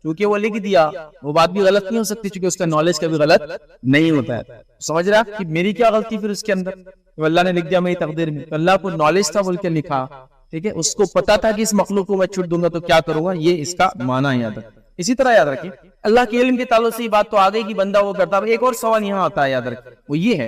چونکہ وہ لکھ دیا وہ بات بھی غلط نہیں ہو سکتی، چونکہ اس کا نالج کبھی غلط نہیں ہوتا ہے۔ سمجھ رہا کہ میری کیا غلطی پھر اس کے اندر؟ تو اللہ نے لکھ دیا میری تقدیر میں، تو اللہ کو نالج تھا بول کے لکھا، ٹھیک ہے؟ اس کو پتا تھا کہ اس مخلوق کو میں چھوٹ دوں گا تو کیا کروں گا، یہ اس کا معنی ہے۔ یاد رکھیں، اسی طرح یاد رکھیں اللہ کے علم کے تعلق سے یہ بات تو آ گئی کہ بندہ وہ کرتا ہے۔ ایک اور سوال یہاں آتا ہے، یاد رکھیں، وہ یہ ہے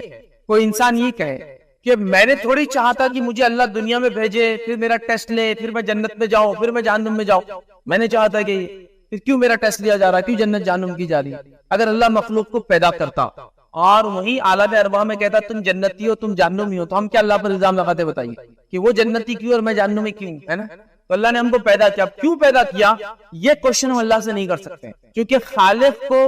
کوئی انسان یہ کہے کہ میں نے تھوڑی چاہتا کہ مجھے اللہ دنیا میں بھیجے، پھر میرا ٹیسٹ لے، پھر میں جنت میں جاؤں، پھر میں جہنم میں جاؤں، میں نے چاہتا کہ پھر کیوں میرا ٹیسٹ لیا جا رہا ہے، کیوں جنت جہنم کی جا رہی ہے؟ اگر اللہ مخلوق کو پیدا کرتا اور وہی عالم ارواح میں کہتا تم جنتی ہو تم جہنمی ہو، تو ہم کیا اللہ پر الزام لگاتے؟ بتائیے کہ وہ جنتی کیوں اور میں جہنمی کیوں، ہے نا؟ تو اللہ نے ہم کو پیدا کیا. کیوں پیدا کیا یہ کوشچن ہم اللہ سے نہیں کر سکتے, کیونکہ خالق کو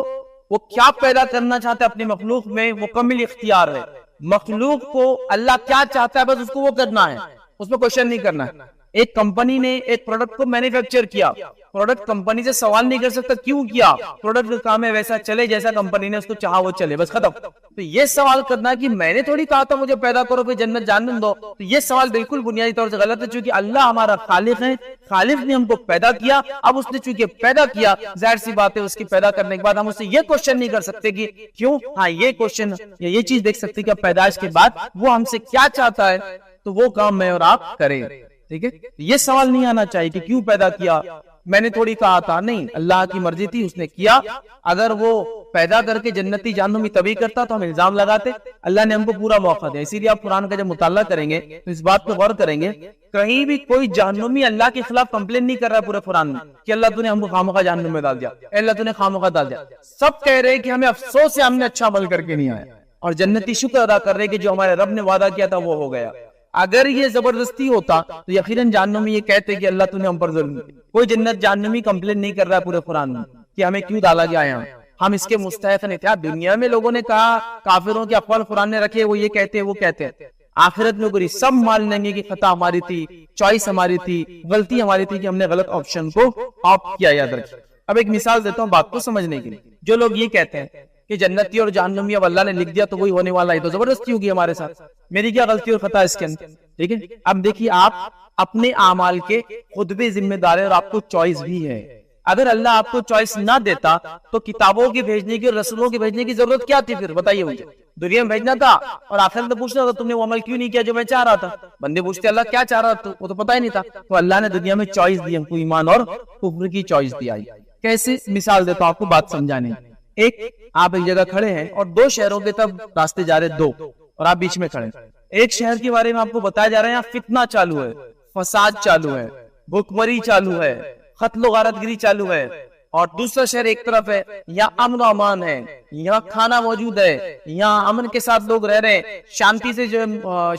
وہ کیا پیدا کرنا چاہتا ہے اپنی مخلوق میں مکمل اختیار ہے. مخلوق کو اللہ کیا چاہتا ہے بس اس کو وہ کرنا ہے, اس میں کوشچن نہیں کرنا ہے. ایک کمپنی نے ایک پروڈکٹ کو مینوفیکچر کیا, پروڈکٹ کمپنی سے سوال نہیں کر سکتا کیوں کیا, پروڈکٹ کا کام ہے ویسا چلے جیسا کمپنی نے اس کو چاہا وہ چلے, بس ختم. تو یہ سوال کرنا کہ میں نے تھوڑی کہا تھا مجھے پیدا کرو پھر جنت جہنم دو, تو یہ سوال بالکل بنیادی طور سے غلط ہے. چونکہ اللہ ہمارا خالق ہے, خالق نے ہم کو پیدا کیا, اب اس نے چونکہ پیدا کیا ظاہر سی بات ہے اس کی پیدا کرنے کے بعد ہم اس سے یہ کوشچن نہیں کر سکتے کہ کیوں. ہاں یہ کوشچن یا یہ چیز دیکھ سکتے کہ پیدائش کے بعد وہ ہم سے کیا چاہتا ہے تو وہ کام میں اور آپ کریں. ٹھیک ہے, یہ سوال نہیں آنا چاہیے کہ کیوں پیدا کیا, میں نے تھوڑی کہا تھا. نہیں, اللہ کی مرضی تھی, اس نے کیا. اگر وہ پیدا کر کے جنتی جہنمی تبھی کرتا تو ہم الزام لگاتے. اللہ نے ہم کو پورا موقع دیا. اسی لیے آپ قرآن کا جب مطالعہ کریں گے تو اس بات پہ غور کریں گے, کہیں بھی کوئی جہنمی اللہ کے خلاف کمپلین نہیں کر رہا ہے پورے قرآن میں کہ اللہ تو نے ہم کو خامخواہ جہنم میں ڈال دیا, اللہ تو نے خامخواہ ڈال دیا. سب کہہ رہے کہ ہمیں افسوس ہے ہم نے اچھا عمل کر کے نہیں آیا, اور جنتی شکر ادا کر رہے کہ جو ہمارے رب نے وعدہ کیا تھا وہ ہو گیا. اگر یہ زبردستی ہوتا تو یقیناً جہنمی یہ کہتے کہ اللہ تو نے ہم پر ظلم کیا. کوئی جنت جہنمی کمپلین نہیں کر رہا ہے پورے قرآن میں کہ ہمیں کیوں ڈالا گیا یہاں, ہم اس کے مستحق نہیں تھے. دنیا میں لوگوں نے کہا, کافروں کے اقوال قرآن نے رکھے, وہ یہ کہتے ہیں وہ کہتے ہیں. آخرت میں گری سب مان لیں گے کہ خطا ہماری تھی, چوائس ہماری تھی, غلطی ہماری تھی کہ ہم نے غلط آپشن کو آپٹ کیا. یاد رکھیں. اب ایک مثال دیتا ہوں بات کو سمجھنے کے لیے. جو لوگ یہ کہتے ہیں کہ جنتی اور جہنمی اب اللہ نے لکھ دیا تو وہی ہونے والا ہے, تو زبردستی ہوگی ہمارے ساتھ, میری کیا غلطی اور خطا اس کے اندر. ٹھیک ہے, اب دیکھیے آپ اپنے اعمال کے خود بھی ذمہ دار ہیں اور آپ کو چوائس بھی ہے. اگر اللہ آپ کو چوائس نہ دیتا تو کتابوں کے بھیجنے کی اور رسولوں کے بھیجنے کی ضرورت کیا تھی؟ پھر بتائیے مجھے. دنیا میں بھیجنا تھا اور آخرت میں پوچھنا تھا تم نے وہ عمل کیوں نہیں کیا جو میں چاہ رہا تھا. بندے پوچھتے اللہ کیا چاہ رہا تھا, وہ تو پتہ ہی نہیں تھا. تو اللہ نے دنیا میں چوائس دی ہم کو, ایمان اور کفر کی چوائس دی. آئی کیسے مثال دیتا ہوں آپ کو بات سمجھانے. ایک آپ ایک جگہ کھڑے ہیں اور دو شہروں کے طرف راستے جا رہے, دو, اور آپ بیچ میں کھڑے. ایک شہر کے بارے میں آپ کو بتایا جا رہا ہے یہاں فتنہ چالو ہے, فساد چالو ہے, بھوکمری چالو ہے, قتل و غارت گری چالو ہے. اور دوسرا شہر ایک طرف ہے, یہاں امن و امان ہے, یہاں کھانا موجود ہے, یہاں امن کے ساتھ لوگ رہ رہے ہیں, شانتی سے جو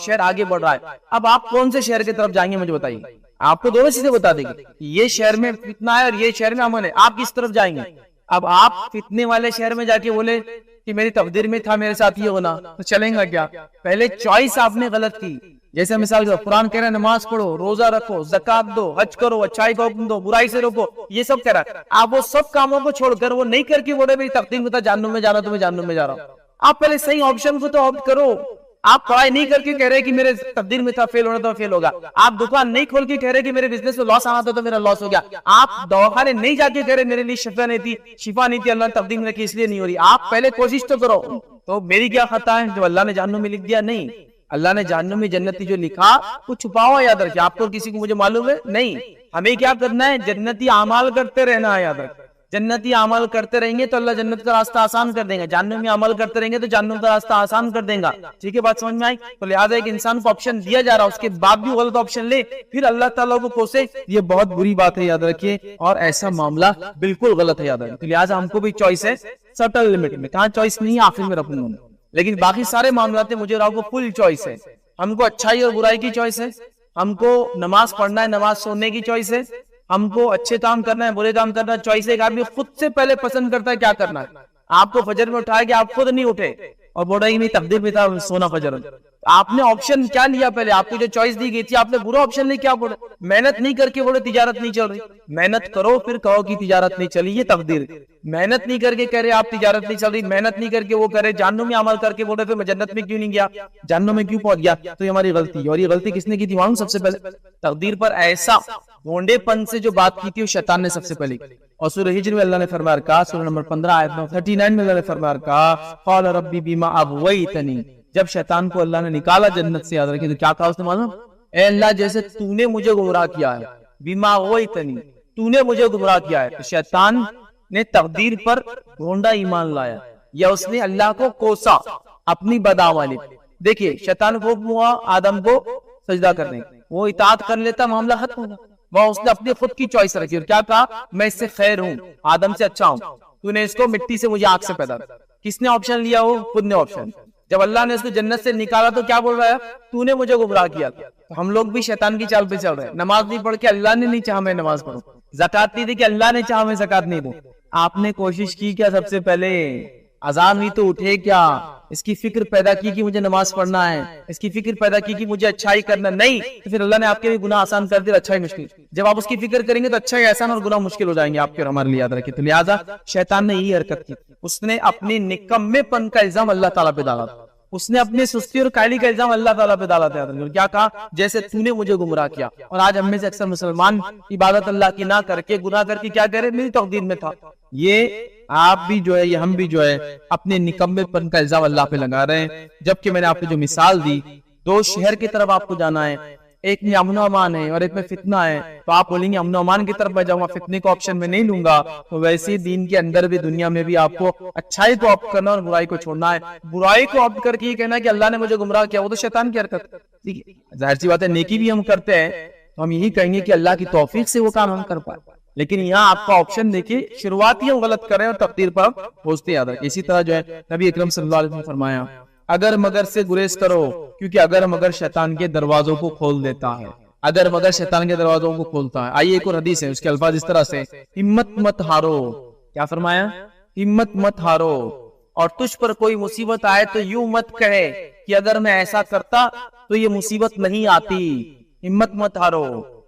شہر آگے بڑھ رہا ہے. اب آپ کون سے شہر کی طرف جائیں گے مجھے بتائیے. آپ کو دونوں چیزیں بتا دیں گے, یہ شہر میں فتنہ ہے اور یہ شہر میں امن ہے, آپ کس طرف جائیں گے؟ اب آپ فتنے والے شہر میں جا کے بولے کہ میری تقدیر میں تھا میرے ساتھ یہ ہونا, تو چلیں گا کیا؟ پہلے چوائس آپ نے غلط کی. جیسے مثال قرآن کہہ رہا ہے نماز پڑھو, روزہ رکھو, زکات دو, حج کرو, اچھائی کا حکم دو, برائی سے روکو, یہ سب کہہ رہا ہے. آپ وہ سب کاموں کو چھوڑ کر وہ نہیں کر کے بولے میری تقدیر میں تھا جہنم میں جانا تو میں جہنم میں جا رہا ہوں. آپ پہلے صحیح آپشن کو تو آپٹ کرو. آپ پڑھائی نہیں کر کے کہہ رہے کہ میرے تقدیر میں تھا فیل ہونا تو فیل ہوگا. آپ دکان نہیں کھول کے کہہ رہے کہ میرے بزنس میں لاس آنا تھا تو میرا لاس ہو گیا. آپ دواخانے نہیں جا کے کہہ رہے میرے لیے شفا نہیں تھی اللہ نے تقدیر میں رکھی اس لیے نہیں ہو رہی. آپ پہلے کوشش تو کرو. تو میری کیا خطا ہے جو اللہ نے جہنم میں لکھ دیا؟ نہیں, اللہ نے جہنم میں جنتی جو لکھا وہ چھپاؤ. یاد رکھیں, آپ کو کسی کو مجھے معلوم ہے نہیں. ہمیں کیا کرنا ہے؟ جنتی اعمال کرتے رہنا ہے. یاد رکھیں, جنتی عمل کرتے رہیں گے تو اللہ جنت کا راستہ آسان کر دیں گا. جہنم میں عمل کرتے رہیں گے تو جہنم کا راستہ آسان کر دیں گا. ٹھیک ہے, بات سمجھ میں آئی؟ تو لہٰذا ایک انسان کو آپشن دیا جا رہا, اس کے بعد بھی غلط آپشن لے پھر اللہ تعالیٰ کو کوسے, یہ بہت بری بات ہے. یاد رکھیے, اور ایسا معاملہ بالکل غلط ہے. یاد رکھیے, تو لہٰذا ہم کو بھی چوائس ہے سٹل لمٹ میں. کہاں چوائس نہیں ہے آخر میں رکھوں گا, لیکن باقی سارے معاملات میں مجھے کو فل چوائس ہے. ہم کو اچھائی اور برائی کی چوائس ہے, ہم کو نماز پڑھنا ہے, نماز سونے کی چوائس ہے, ہم کو اچھے کام کرنا ہے, برے کام کرنا ہے, چوائس ہے. آدمی خود سے پہلے پسند کرتا ہے کیا کرنا ہے. آپ کو فجر میں اٹھائے کہ آپ خود نہیں اٹھے اور بول رہے ہیں نہیں تقدیر میں تھا سونا فجر. آپ نے آپشن کیا لیا؟ پہلے آپ کو جو چوائس دی گئی تھی آپ نے برا آپشن لے. کیا بولے؟ محنت نہیں کر کے بولے تجارت نہیں چل رہی. محنت کرو پھر کہو کہ تجارت نہیں چلی, یہ تقدیر. محنت نہیں کر کے کہہ رہے آپ تجارت نہیں چل رہی, محنت نہیں کر کے وہ کرے جہنم میں عمل کر کے بولے پھر میں جنت میں کیوں نہیں گیا, جہنم میں کیوں پہنچ گیا. تو یہ ہماری غلطی ہے. اور یہ غلطی کس نے کی تھی معلوم؟ سب سے پہلے تقدیر پر ایسا گونڈے پن سے جو بات کی تھی وہ شیطان نے سب سے پہلے. اور سورہ ہجر میں اللہ نے فرمایا کہا, سورہ نمبر 15 آیت 39 میں اللہ نے فرمایا کہا قال ربی بما اغویتنی. جب شیطان کو اللہ نے نکالا جنت سے, یاد رکھیں تو کیا کہا اس نے معلوم؟ اے اللہ جیسے تو نے مجھے گمراہ کیا ہے, بما اغویتنی, تو نے مجھے گمراہ کیا ہے. شیطان نے تقدیر پر گونڈا ایمان لایا, یا اس نے اللہ کو کوسا اپنی بدعملی. دیکھیے شیطان کو حکم ہوا آدم کو سجدہ کرنے, وہ اطاعت کر لیتا معاملہ ختم ہوگا. وہ اس نے اپنی خود کی چوائس رکھی اور کیا کہا میں اس سے خیر ہوں, آدم سے اچھا ہوں, تو نے اس کو مٹی سے مجھے آگ سے پیدا. کس نے آپشن لیا؟ ہو خود نے آپشن. جب اللہ نے اس کو جنت سے نکالا تو کیا بول رہا ہے؟ تو نے مجھے گمراہ کیا تھا۔ تو ہم لوگ بھی شیطان کی چال پہ چل رہے ہیں، نماز نہیں پڑھ کے اللہ نے نہیں چاہا میں نماز پڑھوں، زکات نہیں دی کہ اللہ نے چاہا میں زکات نہیں دوں۔ آپ نے کوشش کی کیا؟ سب سے پہلے اذان ہوئی تو اٹھے کیا؟ اس کی فکر پیدا کی کہ مجھے نماز پڑھنا ہے، اس کی فکر پیدا کی کہ مجھے اچھائی کرنا نہیں، تو پھر اللہ نے آپ کے بھی گناہ آسان کر دیا، اچھائی مشکل۔ جب آپ اس کی فکر کریں گے تو اچھائی آسان اور گناہ مشکل ہو جائیں گے آپ کے اور ہمارے لیے، یاد رکھیں۔ تو لہٰذا شیطان نے یہی حرکت کی، اس نے اپنی نکمے پن کا الزام اللہ تعالیٰ پہ ڈالا تھا، اس نے اپنی سستی اور کائلی کا الزام اللہ تعالیٰ پہ ڈالا تھا۔ کیا کہا؟ جیسے تو نے مجھے گمراہ کیا۔ اور آج ہم میں سے اکثر مسلمان عبادت اللہ کی نہ کر کے گناہ کر کے کیا کرے؟ میری تقدیر میں تھا۔ یہ آپ بھی جو ہے، یہ ہم بھی جو ہے اپنے نکمے پن کا الزام اللہ پہ لگا رہے ہیں، جبکہ میں نے آپ کو جو مثال دی، دو شہر کی طرف آپ کو جانا ہے، ایک میں امن و امان ہے اور ایک میں فتنہ ہے، تو آپ بولیں گے امن و امان کی طرف میں جاؤں گا، فتنے کو آپشن میں نہیں لوں گا۔ تو ویسے ہی دین کے اندر بھی، دنیا میں بھی آپ کو اچھائی کو آپٹ کرنا اور برائی کو چھوڑنا ہے۔ برائی کو آپٹ کر کے یہ کہنا کہ اللہ نے مجھے گمراہ کیا، وہ تو شیطان کی حرکت ہے۔ ظاہر سی بات ہے، نیکی بھی ہم کرتے ہیں تو ہم یہی کہیں گے کہ اللہ کی توفیق سے وہ کام ہم کر پائے، لیکن یہاں آپ کا آپشن دیکھیے، شروعات ہی ہم غلط کریں اور تقدیر پر پہنچتے یاد رکھیں۔ اسی طرح جو ہے نبی اکرم صلی اللہ علیہ وسلم نے فرمایا، اگر مگر سے گریز کرو، کیونکہ اگر مگر شیطان کے دروازوں کو کھول دیتا ہے، اگر مگر شیطان کے دروازوں کو کھولتا ہے۔ آئیے ایک اور حدیث ہے، اس کے الفاظ اس طرح سے، ہمت مت ہارو۔ کیا فرمایا؟ ہمت مت ہارو، اور تجھ پر کوئی مصیبت آئے تو یوں مت کہے کہ اگر میں ایسا کرتا تو یہ مصیبت نہیں آتی۔ ہمت مت ہارو،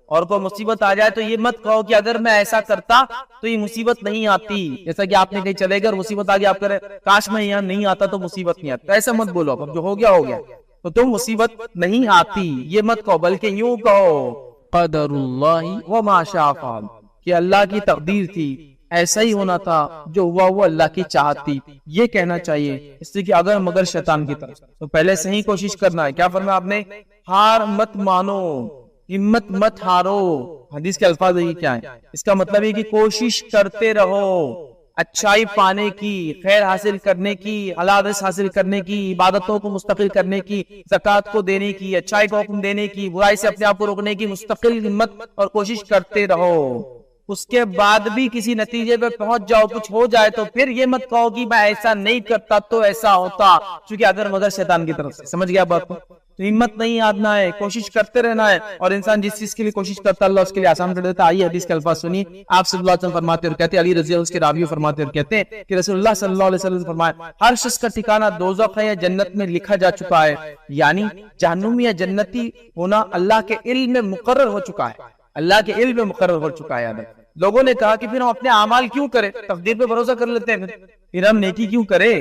اور کوئی مصیبت آ جائے تو یہ مت کہو کہ اگر میں ایسا کرتا تو یہ مصیبت نہیں آتی۔ جیسا کہ آپ نے کہیں چلے گئے اور مصیبت آ گئی، آپ کرے کاش میں یہاں نہیں آتا تو مصیبت نہیں آتی، ایسا مت بولو، اب جو ہو گیا ہو گیا، تو تم مصیبت نہیں آتی یہ مت کہو، بلکہ یوں کہو قدر اللہ وما شاء فعل، کہ اللہ کی تقدیر تھی، ایسا ہی ہونا تھا، جو ہوا وہ اللہ کی چاہت تھی، یہ کہنا چاہیے، اس لیے کہ اگر مگر شیطان کی طرف۔ تو پہلے صحیح کوشش کرنا ہے۔ کیا فرمایا آپ نے؟ ہار مت مانو، ہمت مت ہارو۔ حدیث کے الفاظ یہ کیا ہے؟ اس کا مطلب ہے کہ کوشش کرتے رہو اچھائی پانے کی، خیر حاصل کرنے کی، حلال رزق حاصل کرنے کی، عبادتوں کو مستقل کرنے کی، زکوٰۃ کو دینے کی، اچھائی کو حکم دینے کی، برائی سے اپنے آپ کو روکنے کی مستقل ہمت اور کوشش کرتے رہو۔ اس کے بعد بھی کسی نتیجے پہ پہنچ جاؤ، کچھ ہو جائے تو پھر یہ مت کہو کہ میں ایسا نہیں کرتا تو ایسا ہوتا، چونکہ اگر مگر شیطان کی طرف سے۔ سمجھ گیا بات کو؟ تو ہمت نہیں ہارنا ہے، کوشش کرتے رہنا ہے، اور انسان جس چیز کے لیے کوشش کرتا ہے اللہ اس کے لیے آسان کر دیتا ہے۔ آئیے حدیث کے الفاظ سنیے، آپ صلی اللہ علیہ وسلم فرماتے اور کہتے ہیں، علی رضی اللہ عنہ اس کے راوی فرماتے اور کہتے ہیں کہ رسول اللہ صلی اللہ علیہ وسلم فرمایا، ہر شخص کا ٹھکانہ دوزخ ہے یا جنت میں لکھا جا چکا ہے، یعنی جہنمی یا جنتی ہونا اللہ کے علم میں مقرر ہو چکا ہے، اللہ کے علم میں مقرر ہو چکا ہے۔ لوگوں نے کہا کہ پھر ہم اپنے اعمال کیوں کریں، تقدیر پہ بھروسہ کر لیتے ہیں، پھر ہم نیکی کیوں کریں،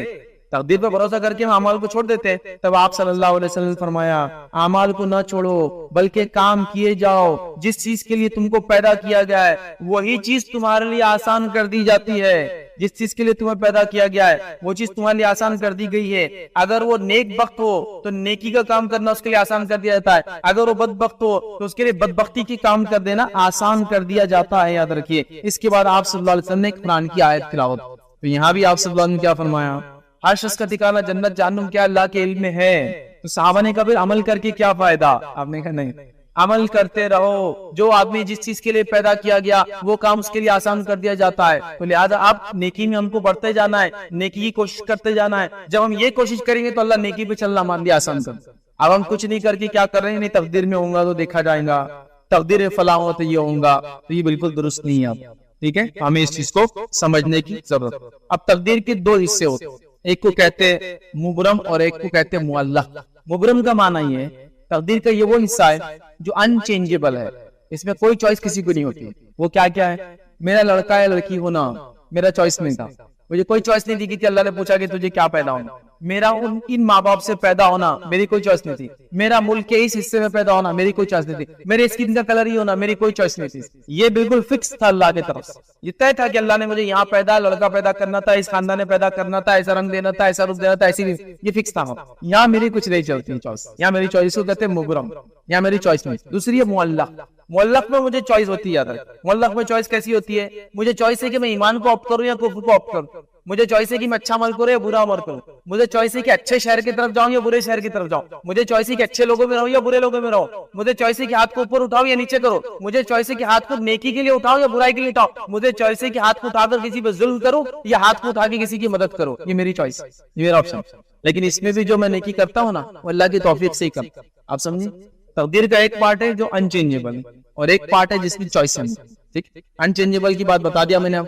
تقدیر پہ بھروسہ کر کے ہم اعمال کو چھوڑ دیتے ہیں۔ تب آپ صلی اللہ علیہ وسلم نے فرمایا، اعمال کو نہ چھوڑو بلکہ کام کیے جاؤ، جس چیز کے لیے تم کو پیدا کیا گیا ہے وہی چیز تمہارے لیے آسان کر دی جاتی ہے، جس چیز کے لیے تمہیں پیدا کیا گیا ہے وہ چیز تمہارے لیے آسان کر دی گئی ہے۔ اگر وہ نیک بخت ہو تو نیکی کا کام کرنا اس کے لیے آسان کر دیا جاتا ہے، اگر وہ بدبخت ہو تو اس کے لیے بدبختی کی کام کر دینا آسان کر دیا جاتا ہے، یاد رکھیے۔ اس کے بعد آپ صلی اللہ علیہ وسلم نے ایک قرآن کی آیت تلاوت، تو یہاں بھی آپ صلی اللہ علیہ وسلم نے کیا فرمایا؟ ہر شخص کا ٹھکانہ جنت جہنم کیا اللہ کے علم میں ہے۔ تو صحابہ نے کہا پھر عمل کر کے کیا فائدہ؟ آپ نے کہا نہیں، عمل کرتے رہو، جو آدمی جس چیز کے لیے پیدا کیا گیا وہ کام اس کے لیے آسان کر دیا جاتا ہے۔ تو لہذا آپ نیکی میں ہم کو بڑھتے جانا ہے، نیکی کی کوشش کرتے جانا ہے۔ جب ہم یہ کوشش کریں گے تو اللہ نیکی پہ چلنا مان لیا آسان کر۔ اب ہم کچھ نہیں کر کے کیا کر رہے ہیں؟ نہیں تقدیر میں ہوں گا تو دیکھا جائے گا، تقدیر فلاں ہو تو یہ ہوں گا، تو یہ بالکل درست نہیں ہے۔ ٹھیک ہے، ہمیں اس چیز کو سمجھنے کی ضرورت۔ اب تقدیر کے دو حصے ہوتے ہیں، ایک کو کہتے ہیں مبرم اور ایک کو کہتے ہیں معلق۔ مبرم کا معنی یہ ہے، تقدیر کا یہ وہ حصہ ہے جو انچینجیبل ہے، اس میں کوئی چوائس کسی کو نہیں ہوتی۔ وہ کیا کیا ہے؟ میرا لڑکا یا لڑکی ہونا میرا چوائس نہیں تھا، مجھے کوئی چوائس نہیں دی گئی تھی، اللہ نے پوچھا کہ تجھے کیا پیدا ہونا۔ میرا ان ماں باپ سے پیدا ہونا میری کوئی چوائس نہیں تھی، میرا ملک کے اس حصے میں پیدا ہونا میری کوئی چوائس نہیں تھی، میرے اسکن کا کلر ہی ہونا میری کوئی چوائس نہیں تھی۔ یہ بالکل فکس تھا اللہ کی طرف سے، یہ طے تھا کہ اللہ نے مجھے یہاں لڑکا پیدا کرنا تھا، اس خاندان میں پیدا کرنا تھا، ایسا رنگ دینا تھا، ایسا روپ دینا تھا، ایسی یہ فکس تھا۔ یہاں میری کچھ نہیں چلتی چوائس، یہاں میری چوائس کو کہتے ہیں مبرم، یہاں میری چوائس نہیں۔ دوسری ہے معلق۔ معلق میں مجھے چوائس ہوتی ہے، یاد رکھ، معلق میں چوائس کیسی ہوتی ہے؟ مجھے چوائس ہے کہ میں ایمان کو آپٹ کروں یا کفر کو آپٹ کروں، مجھے چوائس ہے کہ میں اچھا عمل کروں یا برا عمل کروں، مجھے چوائس ہے کہ اچھے شہر کی طرف جاؤں یا برے شہر کی طرف جاؤں، مجھے چوائس ہے کہ اچھے لوگوں میں رہوں یا برے لوگوں میں رہوں، مجھے چوائس ہے کہ ہاتھ کو اوپر اٹھاؤ یا نیچے کرو، مجھے چوائس ہے کہ ہاتھ کو نیکی کے لیے اٹھاؤ یا برائی کے لیے اٹھاؤ، مجھے چوائس ہے کہ ہاتھ کو اٹھا کر کسی پہ ظلم کروں یا ہاتھ کو اٹھا کے کسی کی مدد کروں۔ یہ میری چوائس، یہ میرا آپشن۔ لیکن اس میں بھی جو میں نیکی کرتا ہوں نا وہ اللہ کی توفیق سے ہی کرتا ہوں. آپ سمجھیں تقدیر کا ایک پارٹ ہے جو انچینجیبل اور ایک پارٹ ہے جس میں چوائس ہے. ٹھیک انچینجیبل کی بات بتا دیا میں نے.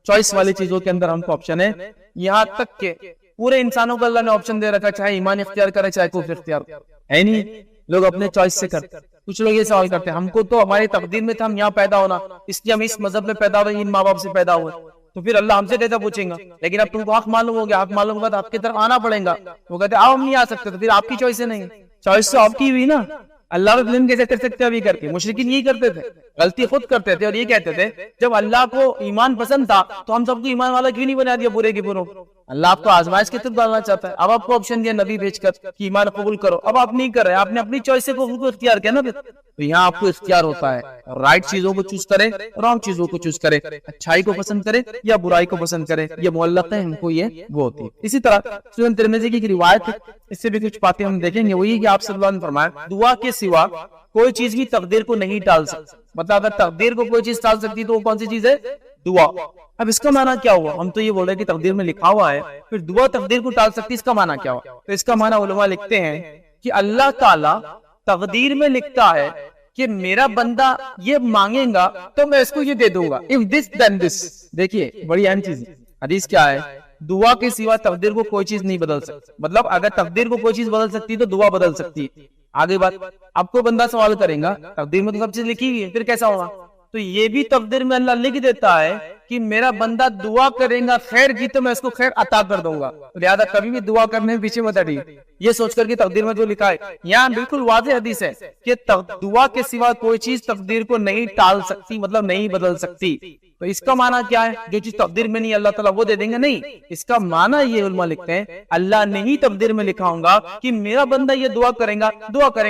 چوائس والی چیزوں کے اندر ہم کو آپشن ہے. یہاں تک کہ پورے انسانوں کو اللہ نے آپشن دے رکھا, چاہے ایمان اختیار کرے چاہے کفر اختیار ہے نہیں. لوگ اپنے چوائس سے کرتے. کچھ لوگ یہ سوال کرتے ہیں ہم کو تو ہماری تقدیر میں تھا ہم یہاں پیدا ہونا, اس لیے ہم اس مذہب میں پیدا ہوئے, ان ماں باپ سے پیدا ہوئے, تو پھر اللہ ہم سے کیسا پوچھیں گا؟ لیکن اب تم کو حق معلوم ہو گیا, حق معلوم ہوگا تو آپ کی طرف آنا پڑے گا. وہ کہتے ہیں آپ ہم نہیں آ سکتے, تو پھر آپ کی چوائس نہیں, چوائس تو آپ کی ہوئی نا. اللہ رب العالمین کیسے کر سکتے ابھی کر کے؟ مشرکین یہی کرتے تھے, غلطی خود کرتے تھے اور یہ کہتے تھے جب اللہ کو ایمان پسند تھا تو ہم سب کو ایمان والا کیوں نہیں بنا دیا پورے کے پوروں. اللہ آپ کو آزمائش کی طرف ڈالنا چاہتا ہے. اب آپ کو آپشن دیا نبی بھیج کر کہ ایمان قبول کرو, اب آپ نہیں کر رہے, آپ نے اپنی چوائس سے کو اختیار کیا نا. تو یہاں آپ کو اختیار ہوتا ہے, رائٹ چیزوں کو چوز کرے, رانگ چیزوں کو چوز کرے, اچھائی کو پسند کرے یا برائی کو پسند کرے. یہ معلق ہے, ہم کو یہ وہ ہوتی ہے. اسی طرح سنن ترمذی کی ایک روایت ہے, اس سے بھی کچھ باتیں ہم دیکھیں گے. وہی کہ آپ صلی اللہ علیہ وسلم فرمایا دعا کے سوا کوئی چیز بھی تقدیر کو نہیں ٹال سکتی. مطلب اگر تقدیر کو کوئی چیز ٹال سکتی تو وہ کون سی چیز ہے؟ دعا. اب اس کا معنی کیا ہوا؟ ہم تو یہ بول رہے کہ تقدیر میں لکھا ہوا ہے, پھر دعا تقدیر کو ٹال سکتی, اس کا معنی کیا ہوا؟ تو اس کا معنی علماء لکھتے ہیں کہ اللہ تعالیٰ تقدیر میں لکھتا ہے کہ میرا بندہ یہ مانگے گا تو میں اس کو یہ دے دوں گا. if this then this. دیکھیے بڑی اہم چیز ہے. حدیث کیا ہے؟ دعا کے سوا تقدیر کو کوئی چیز نہیں بدل سکتی. مطلب اگر تقدیر کو کوئی چیز بدل سکتی تو دعا بدل سکتی ہے. آگے بات, آپ کو بندہ سوال کرے گا, تقدیر میں تو سب چیز لکھی ہوئی ہے, پھر کیسا ہوگا؟ تو یہ بھی تقدیر میں اللہ لکھ دیتا ہے کہ میرا بندہ دعا کرے گا خیر کی تو میں اس کو خیر عطا کر دوں گا. لہذا کبھی بھی دعا کرنے میں پیچھے مت ہٹیے, یہ سوچ کر کہ تقدیر میں جو لکھا ہے. یہاں بالکل واضح حدیث ہے کہ دعا کے سوا کوئی چیز تقدیر کو نہیں ٹال سکتی, مطلب نہیں بدل سکتی. تو اس کا معنی کیا ہے؟ جو چیز تقدیر میں نہیں اللہ تعالیٰ وہ دے دیں گے نہیں. اس کا معنی یہ علماء لکھتے ہیں اللہ نے ہی تقدیر میں لکھا ہوگا کہ میرا بندہ یہ دعا کرے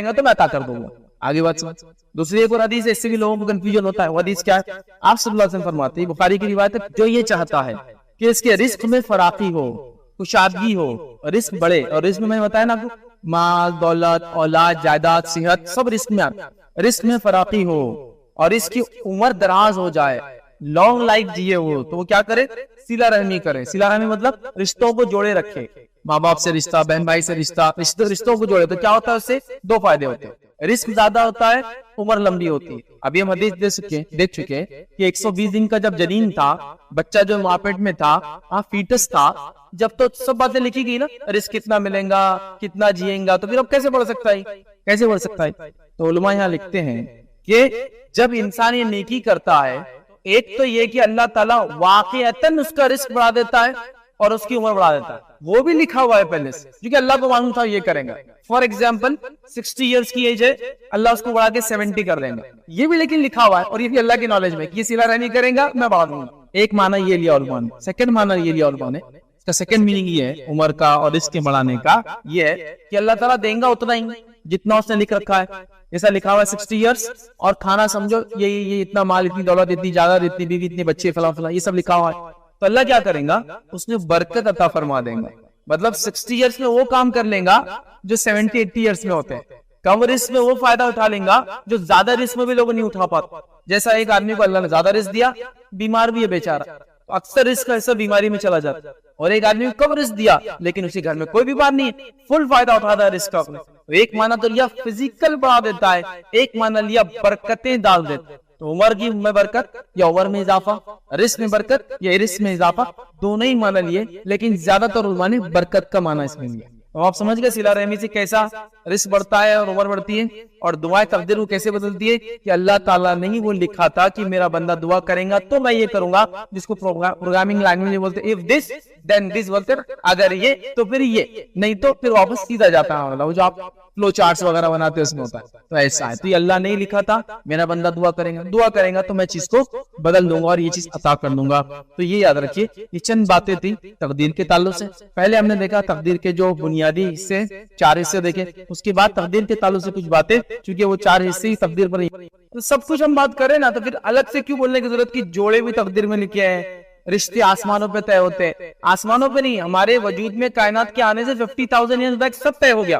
گا تو میں عطا کر دوں گا. آگے بات سمجھ. دوسری ایک اور حدیث ہے, اس سے بھی لوگوں کو کنفیوژن ہوتا ہے. وہ حدیث کیا ہے؟ آپ صلی اللہ علیہ وسلم فرماتے ہیں, بخاری کی روایت ہے, جو یہ چاہتا ہے کہ اس کے رزق میں فراخی ہو, کشادگی ہو, رزق بڑھے, اور رزق میں بتایا نا آپ کو مال, دولت, اولاد, جائیداد, صحت, سب رزق میں آتا. رزق میں فراخی ہو اور اس کی عمر دراز ہو جائے, لانگ لائف جیے ہو, تو وہ کیا کرے؟ صلہ رحمی کرے. صلہ رحمی مطلب رشتوں کو جوڑے رکھے, ماں باپ سے رشتہ, بہن بھائی سے رشتہ, رشتوں کو جوڑے. تو کیا ہوتا ہے اس سے؟ دو فائدے ہوتے ہیں. رزق زیادہ ہوتا ہے, عمر لمبی ہوتی ہے. ابھی ہم حدیث دیکھ چکے کہ 120 دن کا جب جنین تھا, بچہ جو ماں پیٹ میں تھا, فیٹس تھا, جب تو سب باتیں لکھی گئی نا, رزق کتنا ملے گا, کتنا جیئیں گا, تو پھر اب کیسے بڑھ سکتا ہے, کیسے بڑھ سکتا ہے؟ تو علماء یہاں لکھتے ہیں کہ جب انسان یہ نیکی کرتا ہے, ایک تو یہ کہ اللہ تعالیٰ واقعتاً اس کا رزق بڑھا دیتا ہے اور اس کی عمر بڑھا دیتا ہے. وہ بھی لکھا ہوا ہے پہلے سے, کیونکہ اللہ کو معلوم تھا یہ کریں گا. فار ایگزامپل 60 ایئرس کی ایج ہے, اللہ اس کو بڑھا کے 70 کر دیں گا. یہ بھی لیکن لکھا ہوا ہے, اور یہ بھی اللہ کی نالج میں, یہ صلہ رحمی کریں گا میں بڑھا دوں گا. ایک معنی یہ لیا علماء نے. سیکنڈ معنی یہ لیا علماء نے, اس کا سیکنڈ میننگ یہ ہے عمر کا اور رزق کے بڑھانے کا, یہ ہے کہ اللہ تعالیٰ دیں گا اتنا ہی جتنا اس نے لکھ رکھا ہے. جیسا لکھا ہوا ہے 60 ایئرس, اور کھانا سمجھو یہ اتنا مال, اتنی دولت, اتنی جائیداد, اتنی بیوی, اتنے بچے, فلاں فلاں, یہ سب لکھا ہوا ہے. تو اللہ کیا کریں گا؟ اس نے برکت عطا فرما دیں گا. مطلب 60 ایئرس میں وہ کام کر لیں گا جو 70-80 ایئرس میں ہوتے ہیں. کم رزق میں وہ فائدہ اٹھا لیں گا جو زیادہ رزق میں بھی لوگ نہیں اٹھا پاتے. جیسا ایک آدمی کو اللہ نے زیادہ رزق دیا, بیمار بھی ہے بیچارہ, تو اکثر رزق کا حصہ بیماری میں چلا جاتا ہے. اور ایک آدمی کو کم رزق دیا لیکن اسی گھر میں کوئی بیمار نہیں ہے, فل فائدہ اٹھاتا ہے رزق کا اپنے. تو ایک معنی تو لیا فزیکل بڑھا دیتا ہے, ایک معنی لیا برکتیں ڈال دیتا ہے. تو عمر کی میں برکت یا عمر میں اضافہ, رزق میں برکت یا رزق میں اضافہ, دونوں ہی معنی لیے, لیکن زیادہ تر علماء نے برکت کا معنی اس میں لیا. تو آپ سمجھ گئے صلہ رحمی سے کیسا رزق بڑھتا ہے اور عمر بڑھتی ہے, اور دعائیں تقدیر کو کیسے بدلتی ہے کہ اللہ تعالیٰ نے ہی وہ لکھا تھا کہ میرا بندہ دعا کرے گا تو میں یہ کروں گا, جس کو پروگرامنگ لینگویج میں بولتے ہیں if this then this بولتے ہیں. اگر یہ تو پھر یہ, نہیں تو پھر واپس سیدھا جاتا ہے. وہ جو آپ فلو چارٹس وغیرہ بناتے ہیں اس میں ہوتا ہے. تو ایسا ہے, تو یہ اللہ نے ہی لکھا تھا میرا بندہ دعا کرے گا تو میں چیز کو بدل دوں گا اور یہ چیز عطا کر دوں گا. تو یہ یاد رکھیے, یہ چند باتیں تھی تقدیر کے تعلق سے. پہلے ہم نے دیکھا تقدیر کے جو بنیادی حصے 4 حصے دیکھے, اس کے بعد تقدیر کے تعلق سے کچھ باتیں, چونکہ وہ 4 حصے ہی تقدیر پر, تو سب کچھ ہم بات کریں نا, تو پھر الگ سے کیوں بولنے کی ضرورت کی جوڑے بھی تقدیر میں لکھے ہیں, رشتے آسمانوں پہ طے ہوتے ہیں. آسمانوں پہ نہیں, ہمارے وجود میں کائنات کے آنے سے 50,000 ایئرز بیک سب طے ہو گیا.